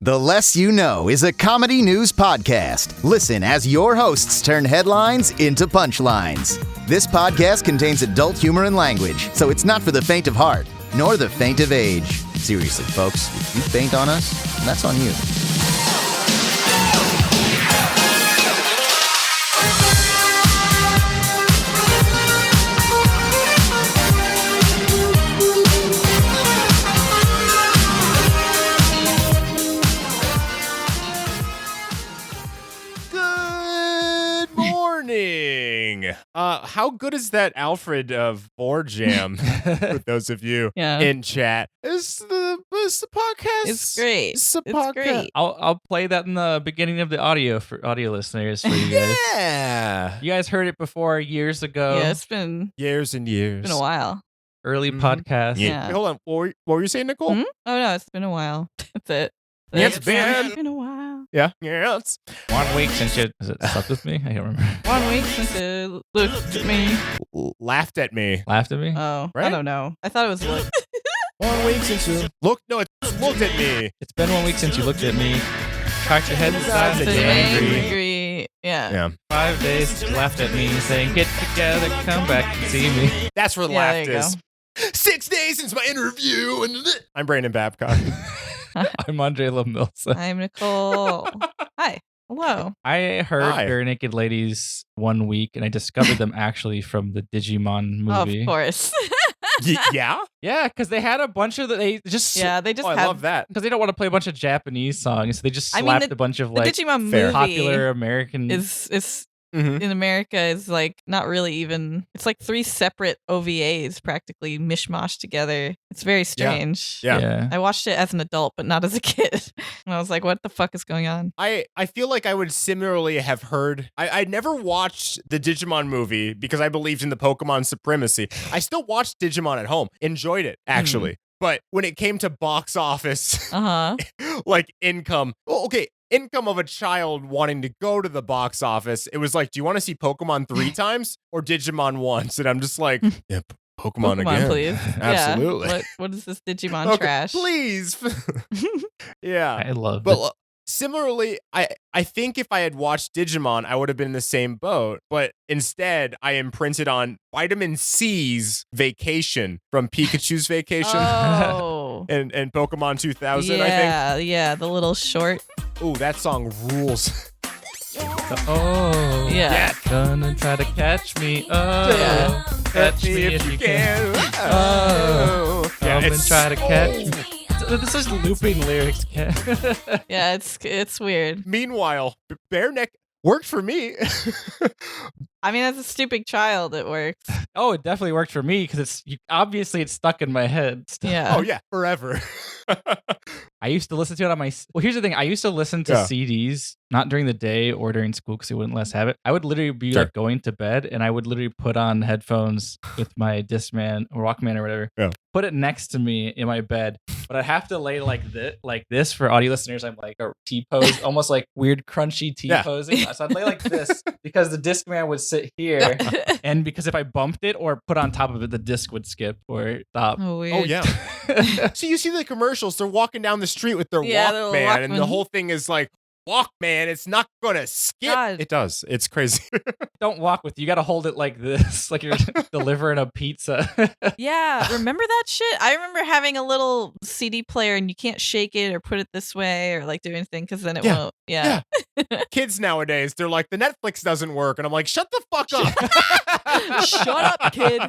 The Less You Know is a comedy news podcast. Listen as your hosts turn headlines into punchlines. This podcast contains adult humor and language, so it's not for the faint of heart, nor the faint of age. Seriously, folks, if you faint on us, that's on you. How good is that Alfred of Board Jam? For those of you in chat, it's the podcast. It's great. It's great. I'll play that in the beginning of the audio for audio listeners for you guys. Yeah, you guys heard it before years ago. Yeah, it's been years and years. It's been a while. Early podcast. Yeah. Hey, hold on. What were you saying, Nicole? Mm-hmm. Oh no, it's been a while. That's it. It's been a while. Yeah. It's 1 week since you slept with me. I don't remember. 1 week since you looked at me. Laughed at me. Laughed at me? Oh, right? I don't know. I thought it was look. 1 week since you looked. No, it's looked at me. It's been 1 week since you looked at me. Cracked your head inside the angry. Yeah. 5 days laughed at me, saying, "Get together, come back and see me." That's where the laugh is. 6 days since my interview, and I'm Brandon Babcock. I'm André Milsa. I'm Nicole. Hi. Hello. I heard Bare Naked Ladies 1 week, and I discovered them actually from the Digimon movie. Of course. Yeah? Yeah, because they had a bunch of they just I love that. Because they don't want to play a bunch of Japanese songs, so they just slapped a bunch of like Digimon movie popular American is in America is like not really even. It's like 3 separate OVAs practically mishmashed together. It's very strange. Yeah. I watched it as an adult, but not as a kid. And I was like, what the fuck is going on? I feel like I would similarly have heard. I never watched the Digimon movie because I believed in the Pokemon supremacy. I still watched Digimon at home. Enjoyed it, actually. But when it came to box office, like income, income of a child wanting to go to the box office, it was like, do you want to see Pokemon 3 times or Digimon once? And I'm just like, yeah, Pokemon again. Please. Absolutely. Yeah. What is this Digimon trash? Please. Yeah. I love it. Similarly, I think if I had watched Digimon, I would have been in the same boat. But instead, I imprinted on Vitamin C's Vacation from Pikachu's Vacation. Oh. and Pokemon 2000, I think. Yeah, the little short. Ooh, that song rules. Oh, yeah. Gonna try to catch me. Oh, catch me if you can. Oh, come and try to catch me. This is looping lyrics. Yeah, it's weird. Meanwhile, Bare Neck worked for me. I mean, as a stupid child, it works. Oh, it definitely worked for me because obviously it's stuck in my head. Yeah. Oh yeah, forever. I used to listen to it on my. Well, here's the thing. I used to listen to CDs not during the day or during school because they wouldn't let us have it. I would literally be like going to bed and I would literally put on headphones with my Discman or Walkman or whatever. Yeah. Put it next to me in my bed, but I'd have to lay like this for audio listeners. I'm like a T pose, almost like weird crunchy T posing. So I'd lay like this because the Discman would sit here, and because if I bumped it or put on top of it, the disc would skip or stop. Oh, weird. Oh yeah. So you see the commercials? They're walking down the street with their Walkman, and the whole thing is like, Walkman, it's not gonna skip. God. It does. It's crazy. Don't walk with you. You got to hold it like this, like you're delivering a pizza. Yeah, remember that shit? I remember having a little CD player and you can't shake it or put it this way or like do anything because then it won't. Yeah. Kids nowadays, they're like, the Netflix doesn't work, and I'm like, shut the fuck up. Shut up, kid.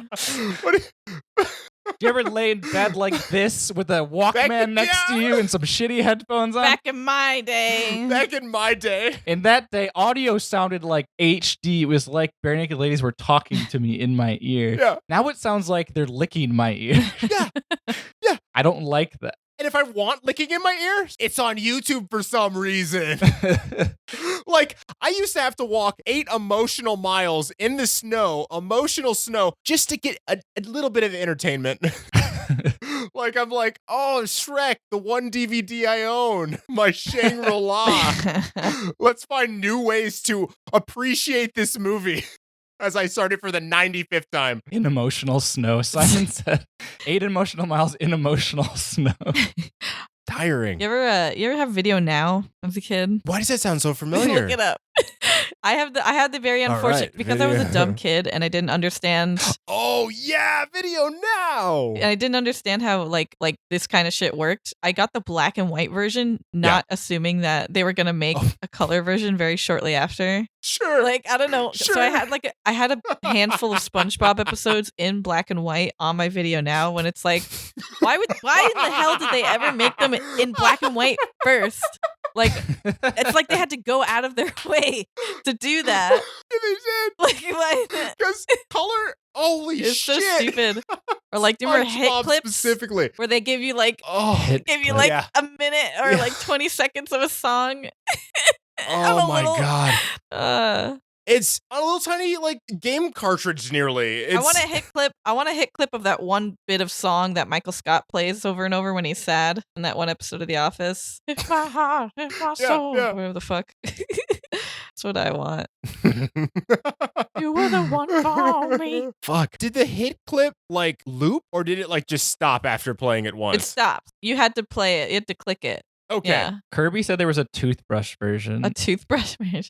Do you ever lay in bed like this with a Walkman next to you and some shitty headphones on? Back in my day. In that day, audio sounded like HD. It was like Bare Naked Ladies were talking to me in my ear. Yeah. Now it sounds like they're licking my ear. Yeah. I don't like that. And if I want licking in my ear, it's on YouTube for some reason. Like, I used to have to walk 8 emotional miles in the snow, emotional snow, just to get a little bit of entertainment. Like, I'm like, oh, Shrek, the one DVD I own, my Shangri-La. Let's find new ways to appreciate this movie. As I started for the 95th time. In emotional snow, Simon said. 8 emotional miles in emotional snow. tiring. You ever have Video Now as a kid? Why does that sound so familiar? Look it up. I had the very unfortunate because I was a dumb kid and I didn't understand. Oh yeah, Video Now. And I didn't understand how like this kind of shit worked. I got the black and white version, not assuming that they were gonna make a color version very shortly after. Sure. Like I don't know. Sure. So I had a handful of SpongeBob episodes in black and white on my Video Now. When it's like, why in the hell did they ever make them in black and white first? Like, it's like they had to go out of their way to do that. Yeah, they did. Like, Because color, holy it's shit. so stupid. Or like, do you remember hit SpongeBob clips specifically? where they give you like a minute or like 20 seconds of a song? Oh my god. It's a little tiny like game cartridge nearly. I want a hit clip of that one bit of song that Michael Scott plays over and over when he's sad in that one episode of The Office. It's my heart, it's my soul. Whatever the fuck. That's what I want. You were the one for me. Fuck. Did the hit clip like loop or did it like just stop after playing it once? It stopped. You had to play it. You had to click it. Okay. Yeah. Kirby said there was a toothbrush version. A toothbrush version.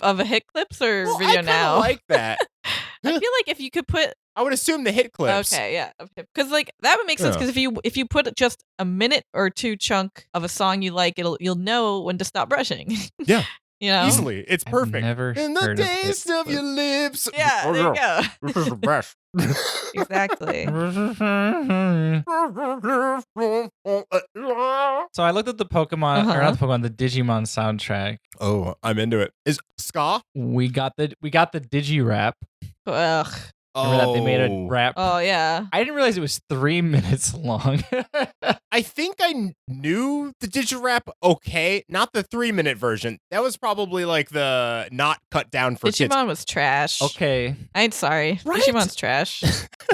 Of a hit clips or I Video Now? like that. I feel like if you could put. I would assume the hit clips. Okay, yeah, because like that would make sense. Because if you put just a minute or two chunk of a song you like, you'll know when to stop brushing. Yeah. You know? Easily. It's perfect. I've never In the heard taste of your lips. Yeah, there you go. This is the best. Exactly. So I looked at the Pokemon, or not the Pokemon, the Digimon soundtrack. Oh, I'm into it. Is ska? We got the Digi-Rap. Ugh. Remember that they made a rap? Oh yeah. I didn't realize it was 3 minutes long. I think I knew the Digirap okay, not the 3-minute version. That was probably like the not cut down for kids. Digimon was trash. Okay. I'm sorry. Right? Digimon's trash.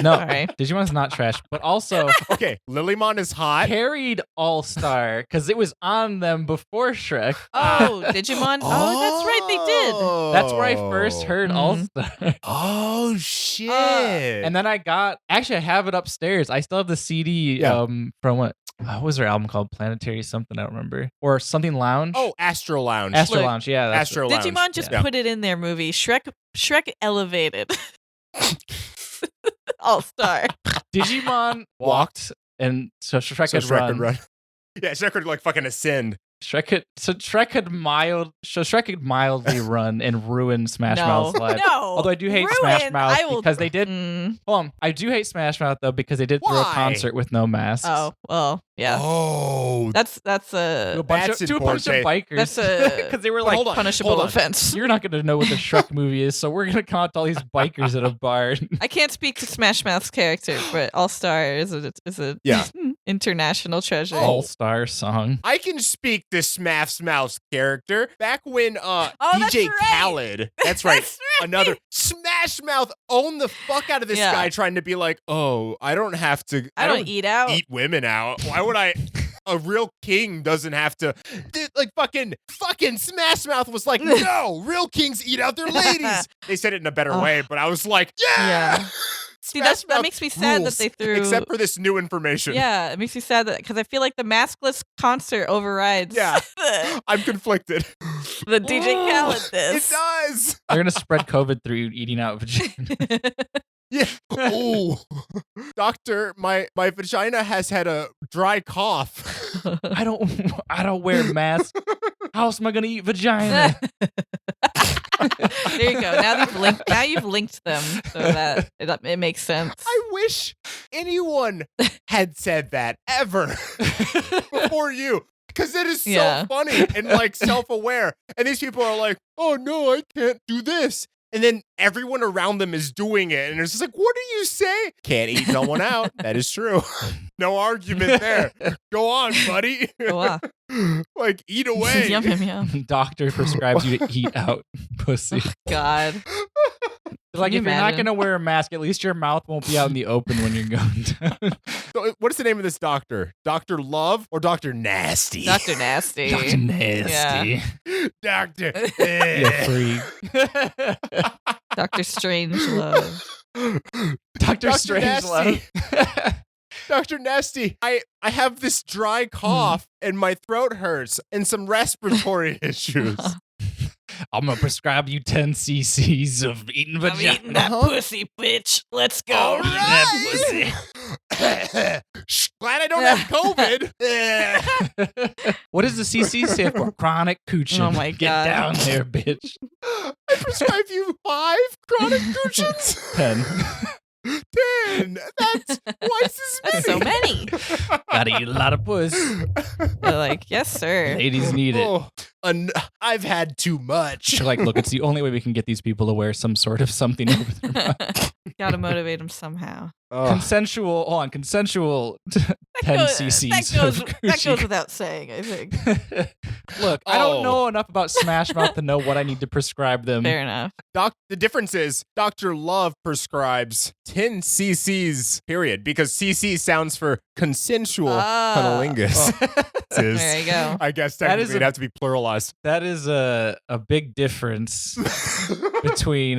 No, Sorry. Digimon's not trash, but also Okay, Lilymon is hot. carried All-Star because it was on them before Shrek. Oh, Digimon. Oh, that's right. They did. That's where I first heard All-Star. Oh shit. And then I have it upstairs. I still have the CD from what was their album called? Planetary something, I don't remember. Or something Lounge? Oh, Astro Lounge. Astro Lounge, yeah. That's Astro Lounge. Digimon just put it in their movie. Shrek elevated. All-Star. Digimon walked, and so Shrek could run. Yeah, Shrek could like fucking ascend. Shrek could mildly run and ruin Smash Mouth's life. No. Although I do hate Smash Mouth because they did. Hold on, I do hate Smash Mouth though because they did throw a concert with no masks. Oh well, yeah. Oh, that's to a bunch of bikers. That's a because they were like punishable offense. You're not going to know what the Shrek movie is, so we're going to count all these bikers at a bar. I can't speak to Smash Mouth's character, but All Star is a international treasure. All Star song. I can speak to Smash Mouth's character. Back when DJ Khaled, that's right, another Smash Mouth owned the fuck out of this guy trying to be like, oh, I don't have to. I don't eat women out. Why would I? A real king doesn't have to. Like fucking Smash Mouth was like, no, real kings eat out their ladies. They said it in a better way, but I was like, yeah. See, that makes me sad that they threw. Except for this new information. Yeah, it makes me sad that because I feel like the maskless concert overrides. Yeah, I'm conflicted. The DJ Khaled this. It does. They're gonna spread COVID through eating out vagina. Yeah. Oh, doctor, my vagina has had a dry cough. I don't wear a mask. How else am I gonna eat vagina? There you go. Now you've linked them so that it makes sense. I wish anyone had said that ever before you. Because it is so funny and like self-aware. And these people are like, oh no, I can't do this. And then everyone around them is doing it. And it's just like, what do you say? Can't eat someone out. That is true. No argument there. Go on, buddy. Go on. Like, eat away. Yum, yum, yum. Doctor prescribes you to eat out pussy. God. Like, if you're not going to wear a mask, at least your mouth won't be out in the open when you're going down. So what is the name of this doctor? Dr. Love or Dr. Nasty? Dr. Nasty. Dr. Nasty. Yeah. Doctor. You freak. Dr. Strangelove. Dr. Strangelove. Dr. Nasty, I have this dry cough and my throat hurts and some respiratory issues. I'm gonna prescribe you 10 cc's of eating I'm vagina. eating that pussy, bitch. Let's go. All Eat that right. Glad I don't have COVID. What does the CC stand for? Chronic cooching. Oh my Get God. down there, bitch. I prescribe you 5 chronic coochins. 10. 10. That's twice as many. So many. Gotta eat a lot of puss. They're like, yes, sir. Ladies need it. Oh, I've had too much. You're like, look, it's the only way we can get these people to wear some sort of something over their mouth. Gotta motivate them somehow. Consensual 10 cc's That of goes coochie. without saying, I think. Look, I don't know enough about Smash Mouth to know what I need to prescribe them. Fair enough. The difference is Dr. Love prescribes 10 cc's, period, because CC sounds for consensual cunnilingus. There you go. I guess That is technically it'd have to be pluralized. That is a big difference between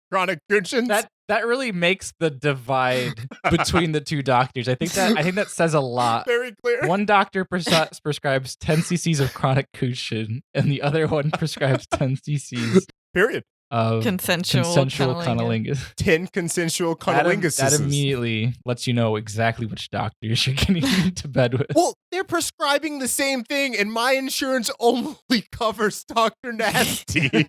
Chronic coochins? that really makes the divide between the two doctors. I think that says a lot. Very clear. One doctor prescribes 10 cc's of chronic cooching, and the other one prescribes 10 cc's Period. of Consensual cunnilingus. 10 consensual That cunnilinguses. immediately lets you know exactly which doctors you're getting into bed with. Well, they're prescribing the same thing, and my insurance only covers Dr. Nasty.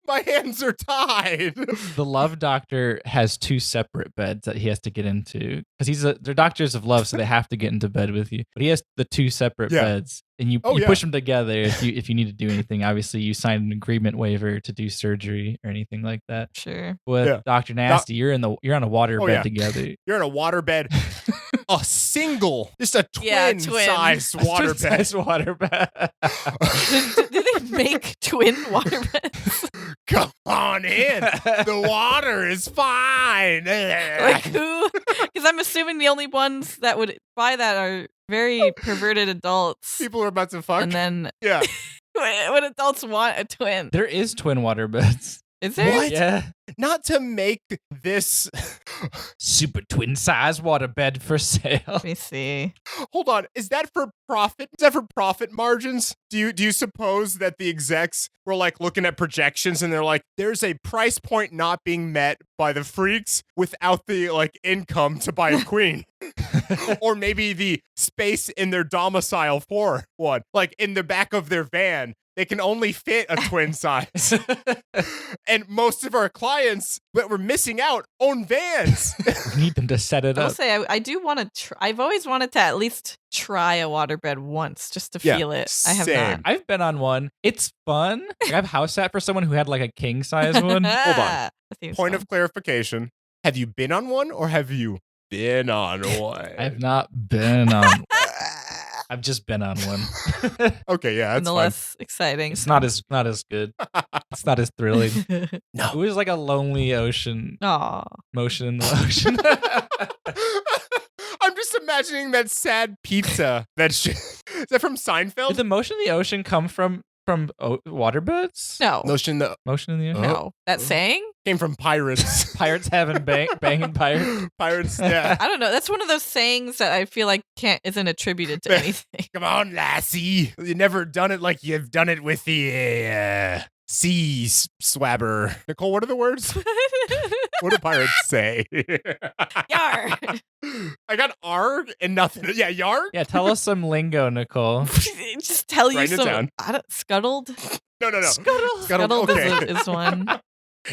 My hands are tied. The love doctor has 2 separate beds that he has to get into because they're doctors of love, so they have to get into bed with you. But he has the 2 separate beds, and you push them together if you need to do anything. Obviously, you sign an agreement waiver to do surgery or anything like that. Sure. With Dr. Nasty, you're on a water bed together. You're in a water bed. A single, just a twin-sized water bed. Twin-sized water bed. Do they make twin water beds? Come on in. The water is fine. Like who? Because I'm assuming the only ones that would buy that are very perverted adults. People are about to fuck. And then Yeah. when adults want a twin. There is twin water beds. Is there? What? Yeah. Not to make this. Super twin size water bed for sale. Let me see. Hold on. Is that for profit? Is that for profit margins? Do you suppose that the execs were like looking at projections and they're like, there's a price point not being met by the freaks without the like income to buy a queen? Or maybe the space in their domicile for one, like in the back of their van. They can only fit a twin size. And most of our clients that we're missing out own vans. We need them to set it I will up. say, I do want to I've always wanted to at least try a waterbed once just to feel it. I have same. not. I've been on one. It's fun. Like, I've house sat for someone who had like a king size one. Hold on. That seems Point fun. of clarification. Have you been on one or have you been on one? I've not been on. I've just been on one. Okay, yeah, that's fine. Nonetheless exciting. It's not as good. It's not as thrilling. No. It was like a lonely ocean Aw. motion in the ocean. I'm just imagining that sad pizza. Is that from Seinfeld? Did the motion in the ocean come from waterbeds? No. Notion that Motion in the ocean. No. That saying? came from pirates. Pirates having banging pirates. Pirates, yeah. I don't know. That's one of those sayings that I feel like isn't attributed to anything. Come on, lassie. You've never done it like you've done it with the sea swabber. Nicole, what are the words? What do pirates say? Yar. I got arg and nothing. Yeah, yarg? Yeah, tell us some lingo, Nicole. Just tell you Write it some. down. Scuttled. No. Scuttled okay. is one.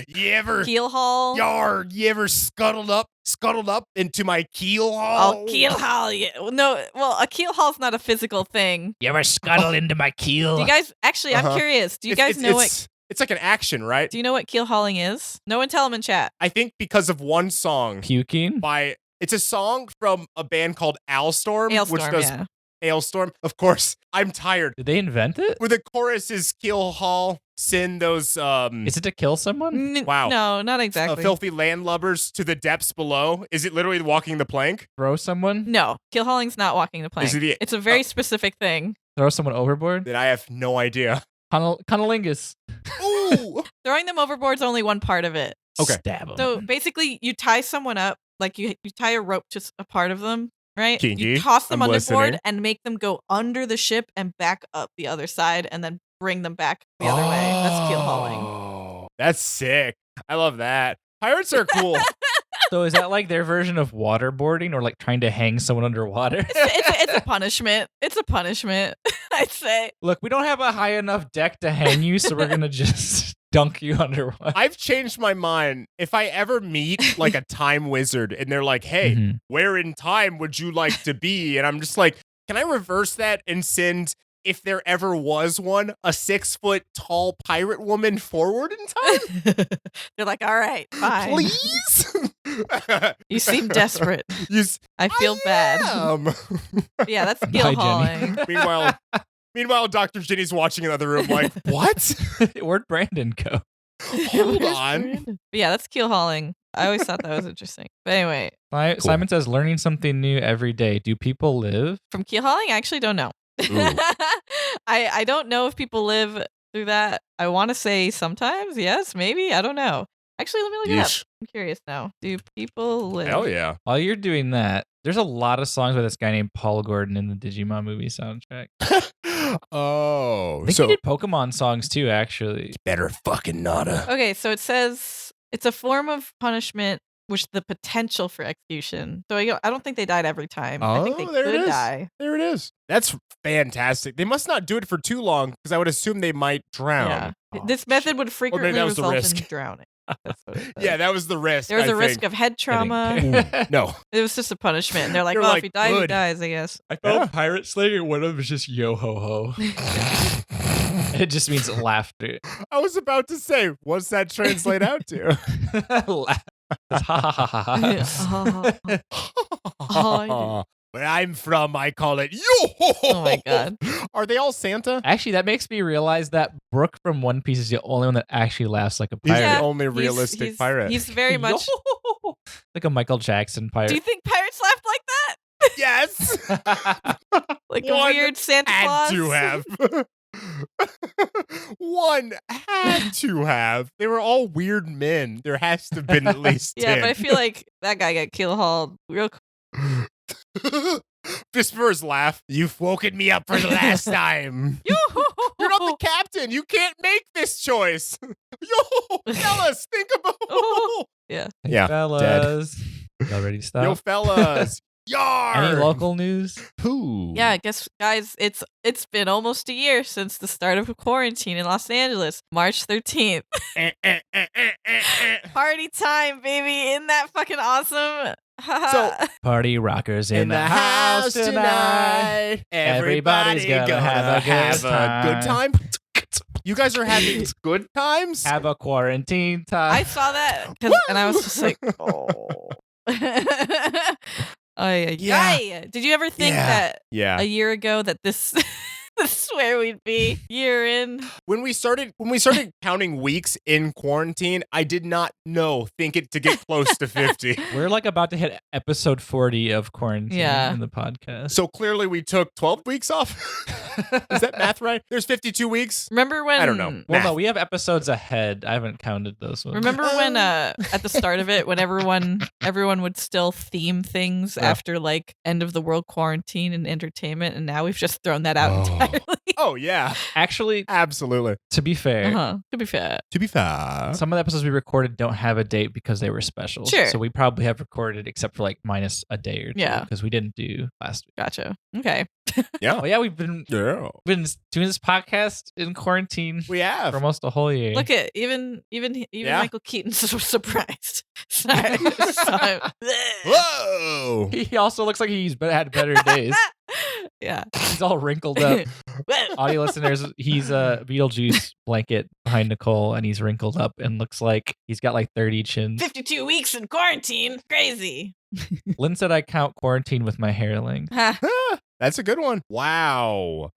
You ever Keel haul. yarg? You ever scuttled up into my keel haul? Oh, keel haul. Yeah. No, well, a keel haul's not a physical thing. You ever scuttle into my keel? Do you guys actually? I'm Uh-huh. curious. Do you guys know what? It's like an action, right? Do you know what keel hauling is? No one tell them in chat. I think because of one song Puking? it's a song from a band called Alstorm, which Hailstorm, does yeah. Hailstorm. Of course, I'm tired. Did they invent it? Where the chorus is keel haul, send those Is it to kill someone? Wow. No, not exactly. filthy landlubbers to the depths below. Is it literally walking the plank? Throw someone? No, keel hauling's not walking the plank. Is it It's a very specific thing. Throw someone overboard? Then I have no idea. Cunnilingus. Ooh. Throwing them overboard's only one part of it. Okay. Stab 'em. So basically, you tie someone up like you tie a rope to a part of them, right? Kinky. You toss them I'm underboard listening. and make them go under the ship and back up the other side, and then bring them back the other way. That's keel hauling. Oh, that's sick. I love that. Pirates are cool. So is that like their version of waterboarding, or like trying to hang someone underwater? It's a punishment. It's a punishment, I'd say. Look, we don't have a high enough deck to hang you, so we're gonna just dunk you underwater. I've changed my mind. If I ever meet like a time wizard and they're like, hey, where in time would you like to be? And I'm just like, can I reverse that and send, if there ever was one, a 6 foot tall pirate woman forward in time? They're like, all right, fine. Please? You seem desperate. I feel bad. Yeah, that's keel hauling. Meanwhile, Dr. Ginny's watching in the other room like, what? Where'd Brandon go? Hold on. But yeah, that's keel hauling. I always thought that was interesting. But anyway. Simon says, learning something new every day. Do people live? From keel hauling? I actually don't know. I don't know if people live through that. I want to say sometimes. Yes, maybe. I don't know. Actually, let me look it up. I'm curious now. Do people live? Hell yeah. While you're doing that, there's a lot of songs by this guy named Paul Gordon in the Digimon movie soundtrack. Oh. I think he did Pokemon songs too, actually. Better fucking nada. Okay, so it says it's a form of punishment which the potential for execution. So I don't think they died every time. I think they could die. There it is. That's fantastic. They must not do it for too long because I would assume they might drown. Yeah. This method would frequently result in drowning. That's what it says. Yeah, that was the risk. There was a risk of head trauma. No. It was just a punishment. And they're like, if he dies, he dies, I guess. I thought Pirate Slayer, one of them was just yo ho ho. It just means laughter. I was about to say, what's that translate out to? Where I'm from, I call it yo. Oh my god! Are they all Santa? Actually, that makes me realize that Brooke from One Piece is the only one that actually laughs like a pirate. He's the only realistic pirate. He's very much like a Michael Jackson pirate. Do you think pirates laughed like that? Yes. Like a weird Santa Claus. Had to have. One had to have. They were all weird men. There has to have been at least 10. Yeah, but I feel like that guy got keel hauled real quick. Fistbur's laugh. You've woken me up for the last time. You're not the captain. You can't make this choice. Yo, fellas, think about. Yeah. Hey, yeah. Fellas. Y'all ready to stop? Yo, fellas. Yar. Any local news? Who? Yeah, I guess, guys, it's been almost a year since the start of quarantine in Los Angeles, March 13th. Party time, baby! Isn't that fucking awesome? So, party rockers in the house tonight. Everybody's gonna have a good time. You guys are having good times? Have a quarantine time. I saw that, and I was just like, oh. Yeah. Did you ever think that a year ago that this is where we'd be year in? When we started counting weeks in quarantine, I did not think it to get close to 50. We're like about to hit episode 40 of quarantine in the podcast. So clearly we took 12 weeks off. Is that math right? There's 52 weeks. Remember when? I don't know. Well, no, we have episodes ahead. I haven't counted those ones. Remember when at the start of it, when everyone would still theme things after like end of the world quarantine and entertainment, and now we've just thrown that out entirely. Oh yeah, actually, absolutely. To be fair, to be fair, some of the episodes we recorded don't have a date because they were special. Sure. So we probably have recorded except for like minus a day or two. Yeah, because we didn't do last week. Gotcha. Okay. Yeah. Well, yeah, we've been doing this podcast in quarantine. We have for almost a whole year. Look at even Michael Keaton's so surprised. Sorry. Whoa! He also looks like he's had better days. Yeah, he's all wrinkled up. Audio listeners, he's a Beetlejuice blanket behind Nicole, and he's wrinkled up and looks like he's got like 30 chins. 52 weeks in quarantine, crazy. Lynn said I count quarantine with my hair length. That's a good one. Wow.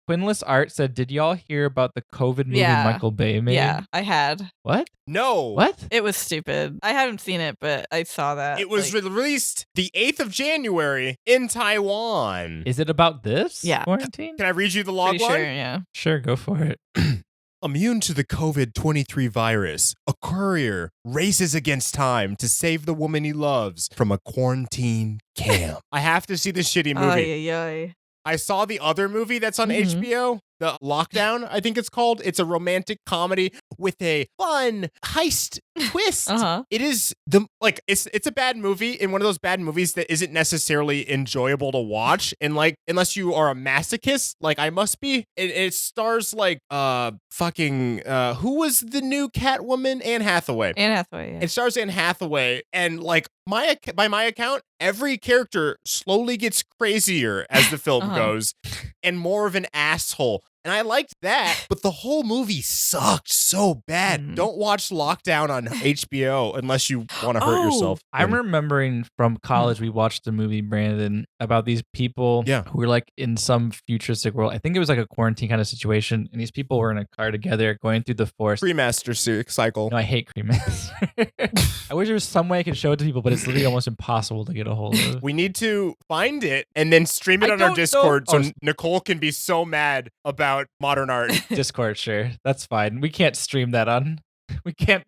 Quinless Art said, did y'all hear about the COVID movie Michael Bay made? Yeah, I had. What? No. What? It was stupid. I haven't seen it, but I saw that. It was released the 8th of January in Taiwan. Is it about this? Yeah. Quarantine? Can I read you the log line? Sure, yeah. Sure, go for it. Immune to the COVID-23 virus, a courier races against time to save the woman he loves from a quarantine camp. I have to see this shitty movie. Ay, ay, ay. I saw the other movie that's on HBO, The Lockdown, I think it's called. It's a romantic comedy with a fun heist twist. It is it's a bad movie, and one of those bad movies that isn't necessarily enjoyable to watch, and like unless you are a masochist, like I must be. It stars like who was the new Catwoman? Anne Hathaway. Anne Hathaway. Yeah. It stars Anne Hathaway, and like by my account, every character slowly gets crazier as the film goes, and more of an asshole. And I liked that, but the whole movie sucked so bad. Don't watch Lockdown on HBO unless you want to hurt yourself. I'm remembering from college, we watched the movie, Brandon, about these people who were like in some futuristic world. I think it was like a quarantine kind of situation. And these people were in a car together going through the forest. Cremaster cycle. No, I hate Cremaster. I wish there was some way I could show it to people, but it's literally almost impossible to get a hold of. We need to find it and then stream it on our Discord so Nicole can be so mad about modern art. Discord, sure. That's fine. We can't stream that on. We can't.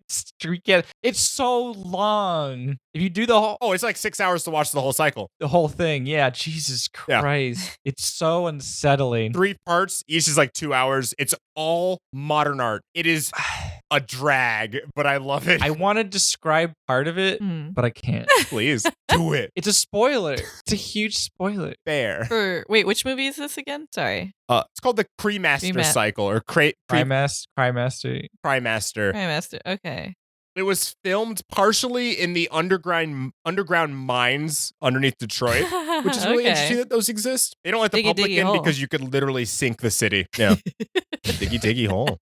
It's so long. If you do the whole... Oh, it's like 6 hours to watch the whole cycle. The whole thing. Yeah. Jesus Christ. Yeah. It's so unsettling. 3 parts. Each is like 2 hours. It's all modern art. It is a drag, but I love it. I want to describe part of it, but I can't. Please do it. It's a spoiler. It's a huge spoiler. Fair. Wait, which movie is this again? Sorry. It's called the Cremaster cycle or Cremaster. Cremaster. Okay. It was filmed partially in the underground mines underneath Detroit, which is really interesting that those exist. They don't let the public in because you could literally sink the city. Yeah. diggy hole.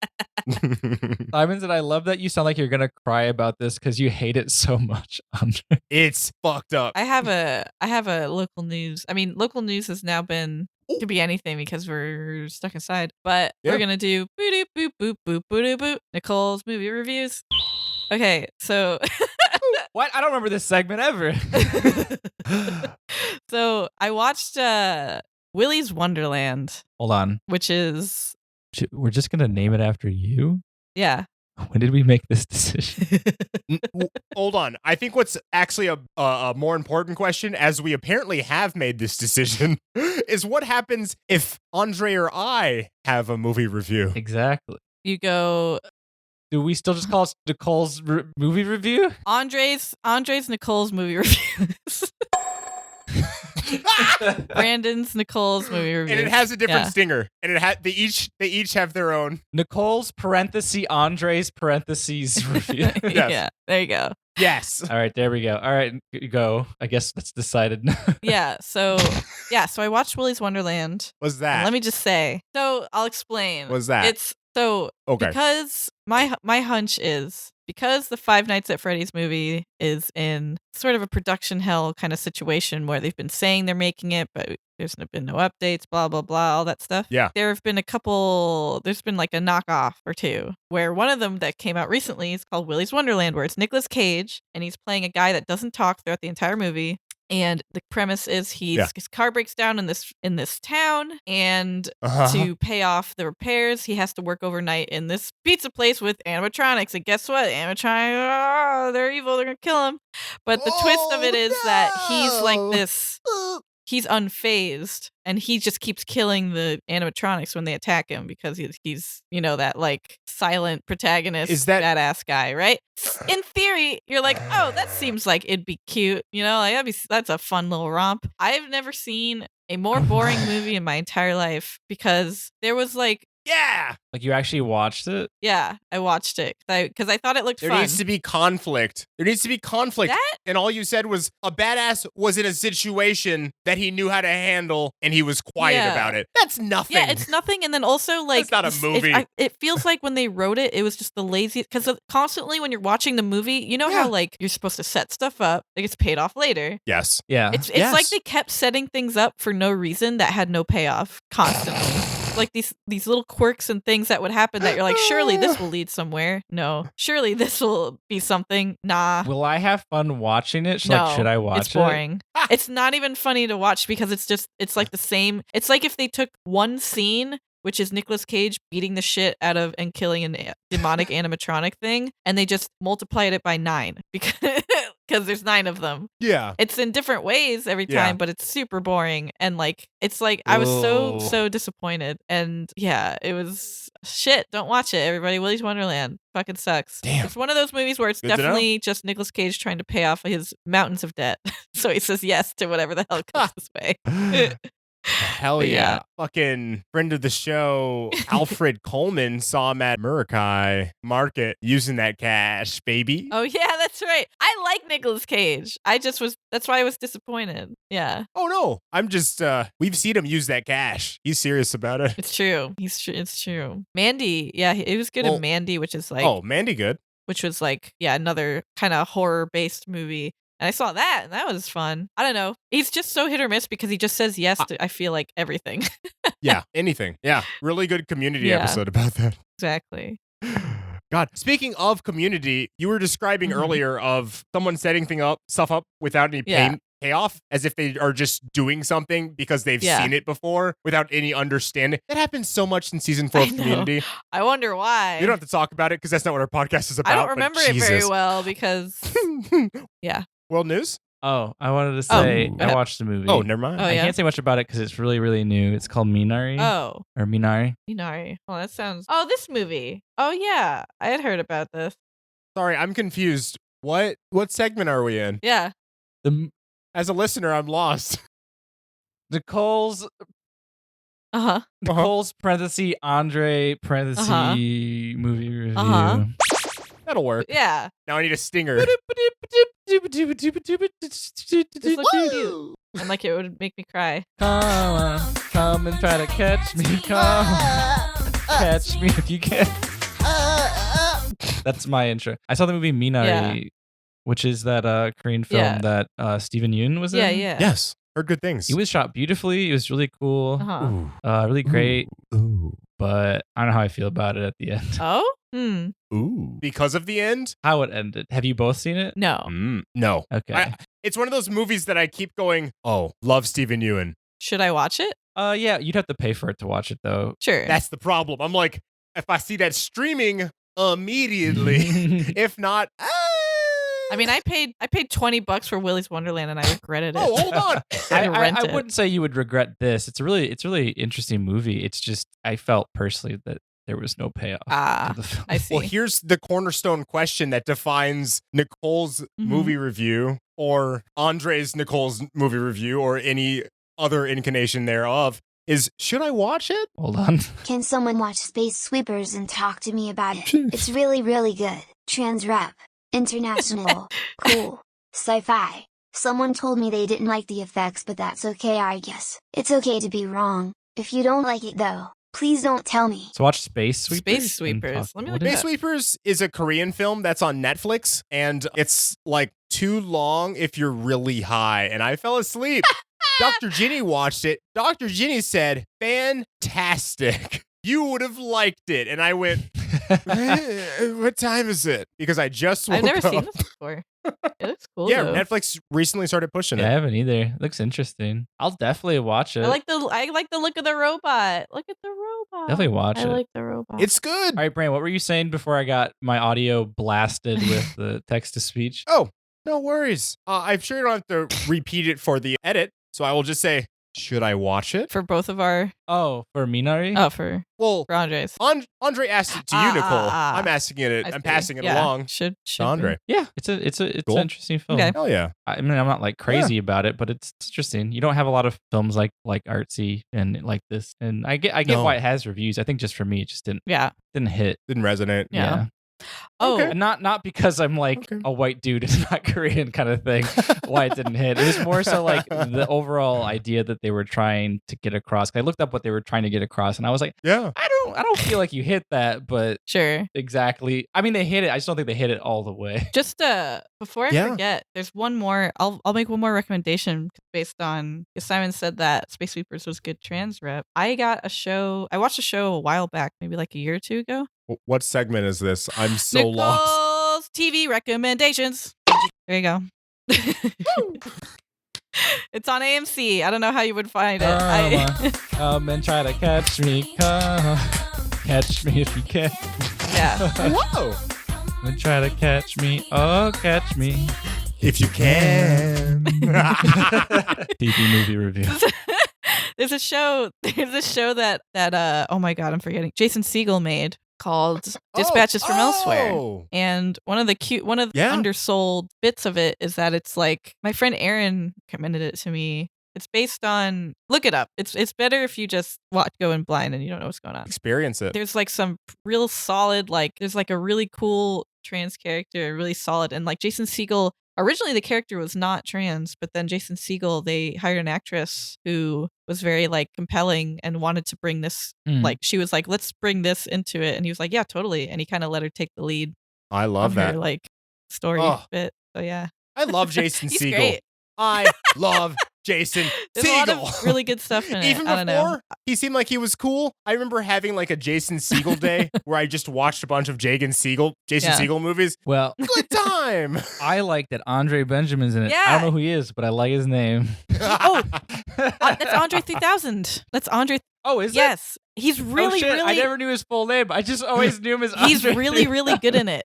Simon said, I love that you sound like you're gonna cry about this because you hate it so much, Andre. It's fucked up. I have a local news. I mean, local news has now been could be anything because we're stuck inside. But we're gonna do boop boop boop boop boop boop Nicole's movie reviews. Okay, so what? I don't remember this segment ever. So I watched Willy's Wonderland. Hold on. Which is we're just gonna name it after you? Yeah. When did we make this decision? Hold on. I think what's actually a more important question, as we apparently have made this decision, is what happens if Andre or I have a movie review? Exactly. You go... Do we still just call it Nicole's movie review? Andre's Nicole's movie reviews. Brandon's Nicole's movie review, and it has a different stinger, and they each have their own. Nicole's parenthesis Andre's parentheses review. Yes. Yeah, there you go. Yes. All right, there we go. All right, go. I guess that's decided. So I watched Willy's Wonderland. What's that? And let me just say. So I'll explain. What's that? It's because my hunch is because the Five Nights at Freddy's movie is in sort of a production hell kind of situation where they've been saying they're making it, but there's been no updates, blah, blah, blah, all that stuff. Yeah. There's been like a knockoff or two where one of them that came out recently is called Willy's Wonderland, where it's Nicolas Cage and he's playing a guy that doesn't talk throughout the entire movie. And the premise is his car breaks down in this town, and to pay off the repairs, he has to work overnight in this pizza place with animatronics. And guess what? Animatronics, they're evil. They're gonna kill him. But the twist of it is that he's like this. He's unfazed, and he just keeps killing the animatronics when they attack him because he's that like silent protagonist, is that badass guy, right? In theory, you're like, oh, that seems like it'd be cute, like that's a fun little romp. I've never seen a more boring movie in my entire life because there was like. Yeah. Like you actually watched it? Yeah, I watched it because I thought it looked fun. There needs to be conflict. And all you said was a badass was in a situation that he knew how to handle and he was quiet about it. That's nothing. Yeah, it's nothing. And then also like it's not a movie. It feels like when they wrote it, it was just the laziest because constantly when you're watching the movie, you know how like you're supposed to set stuff up, it gets paid off later. Yes. Yeah. It's like they kept setting things up for no reason that had no payoff constantly. Like these little quirks and things that would happen that you're like, surely this will lead somewhere. No. Surely this will be something. Nah. Will I have fun watching it? No, should I watch it? It's boring. It's not even funny to watch because it's like the same. It's like if they took one scene which is Nicolas Cage beating the shit out of and killing a demonic animatronic thing, and they just multiplied it by 9 because there's 9 of them. Yeah. It's in different ways every Yeah. time, but it's super boring. And like, it's like, I was Whoa. so disappointed. And yeah, it was shit. Don't watch it, everybody. Willy's Wonderland fucking sucks. Damn. It's one of those movies where it's Good to know. definitely just Nicolas Cage trying to pay off his mountains of debt. So he says yes to whatever the hell comes his way. Hell But yeah. yeah. Fucking friend of the show, Alfred Coleman, saw him at Murukai Market using that cash, baby. Oh yeah, that's right. I like Nicolas Cage. That's why I was disappointed. Yeah, Oh no. I'm just we've seen him use that cash. He's serious about it. it's true. It's true. Mandy, yeah, it was good Well, in Mandy, which is like, Oh, Mandy good. which was like, yeah, another kind of horror based movie. And I saw that, and that was fun. I don't know. He's just so hit or miss because he just says yes to, I feel like, everything. Yeah, anything. Yeah. Really good community Yeah. episode about that. Exactly. God, speaking of community, you were describing Mhm. earlier of someone setting stuff up without any Yeah. payoff, as if they are just doing something because they've Yeah. seen it before without any understanding. That happens so much in season 4 I of know. Community. I wonder why. You don't have to talk about it because that's not what our podcast is about. I don't but remember it very Jesus. well because, yeah. World news? Oh, I wanted to Oh, say go I ahead. watched the movie. Oh, never mind. Oh, I yeah? can't say much about it because it's really, really new. It's called Minari Oh, or Minari. Minari. Oh, that sounds. Oh, this movie. Oh, yeah. I had heard about this. Sorry, I'm confused. What segment are we in? Yeah. The As a listener, I'm lost. Nicole's Uh-huh. Nicole's parenthesis Andre parenthesis Uh-huh. movie review. Uh-huh. That'll work. Yeah. Now I need a stinger. This looked cute. And like it would make me cry. Come and try to catch me. Come catch me if you can. That's my intro. I saw the movie Minari, Yeah. which is that Korean film Yeah. that Steven Yeun was Yeah, in. yeah. Yes. Heard good things. It was shot beautifully. It was really cool. Uh-huh. Ooh. Really great. Ooh. But I don't know how I feel about it at the end. Oh? Hmm. Ooh. Because of the end? How it ended. Have you both seen it? No. No. Okay. It's one of those movies that I keep going, oh, love Steven Yeun. Should I watch it? Yeah, you'd have to pay for it to watch it though. Sure. That's the problem. I'm like, if I see that streaming immediately, if not, I mean, I paid $20 for Willy's Wonderland and I regretted it. oh, hold on. I had to rent I it. wouldn't say you would regret this. It's a really interesting movie. It's just I felt personally that there was no payoff. Ah, to the film. I see. Well, here's the cornerstone question that defines Nicole's movie review or Nicole's movie review or any other incarnation thereof is, should I watch it? Hold on. Can someone watch Space Sweepers and talk to me about it? It's really, really good. Trans rap. International. Cool. Sci-fi. Someone told me they didn't like the effects, but that's okay, I guess. It's okay to be wrong. If you don't like it though, please don't tell me. So watch Space Sweepers. Space and Sweepers. talk- Let me what look is Space Sweepers is a Korean film that's on Netflix, and it's like too long if you're really high, and I fell asleep. Dr. Ginny watched it. Dr. Ginny said, fantastic. You would have liked it. And I went, what time is it? Because I just woke I've never up. seen this before. It looks cool. Yeah, though. Netflix recently started pushing Yeah, I it. haven't either. It looks interesting. I'll definitely watch it. I like the look of the robot. Look at the robot. Definitely watch I it. like the robot. It's good. All right, Brand, what were you saying before I got my audio blasted with the text to speech? Oh, no worries. I'm sure you don't have to repeat it for the edit. So I will just say, should I watch it? for both of our. Oh, for Minari? Oh, for Well, Andres. Andre asked it to you, Nicole. I'm asking it. I I'm see. passing it Yeah, along Should to Andre. Yeah, it's Cool. an interesting film. Okay. Hell yeah. I mean, I'm not like crazy about it, but it's interesting. You don't have a lot of films like artsy and like this, and I get No. why it has reviews. I think just for me, it just didn't Yeah. hit. Didn't resonate. Yeah. Oh, Okay. And not because I'm like Okay. a white dude and not Korean kind of thing. Why it didn't hit. It was more so like the overall idea that they were trying to get across. I looked up what they were trying to get across, and I was like, Yeah. I don't feel like you hit that, but sure. exactly. I mean, they hit it. I just don't think they hit it all the way. Just before I Yeah. forget, there's one more. I'll make one more recommendation based on Simon said that Space Sweepers was good trans rep. I watched a show a while back, maybe like a year or two ago. What segment is this? I'm so lost. Nicole's TV recommendations. There you go. It's on AMC. I don't know how you would find it. Come and try to catch me. Come, catch me if you can. Yeah. Whoa. Come and try to catch me. Oh, catch me. If you can. TV movie review. There's a show that oh my god, I'm forgetting. Jason Segel made called Dispatches from Elsewhere. And one of the undersold bits of it is that it's like, my friend Aaron recommended it to me. It's based on, look it up. It's better if you just go in blind and you don't know what's going on. Experience it. There's like some real solid, like there's like a really cool trans character, really solid, and like Jason Segel. Originally, the character was not trans, but then Jason Segel, they hired an actress who was very like compelling and wanted to bring this, like she was like, let's bring this into it, and he was like, yeah, totally, and he kind of let her take the lead. I love that her, like story bit. So yeah, I love Jason He's Segel. Great. I love Jason There's Segel. a lot of really good stuff in it. Even before he seemed like he was cool. I remember having like a Jason Segel day where I just watched a bunch of Jason Segel movies. Well, good time. I like that Andre Benjamin's in it. Yeah. I don't know who he is, but I like his name. That's Andre 3000. That's Andre. Oh, is it? Yes. He's really, really. I never knew his full name. I just always knew him as Andre. He's really, really good in it.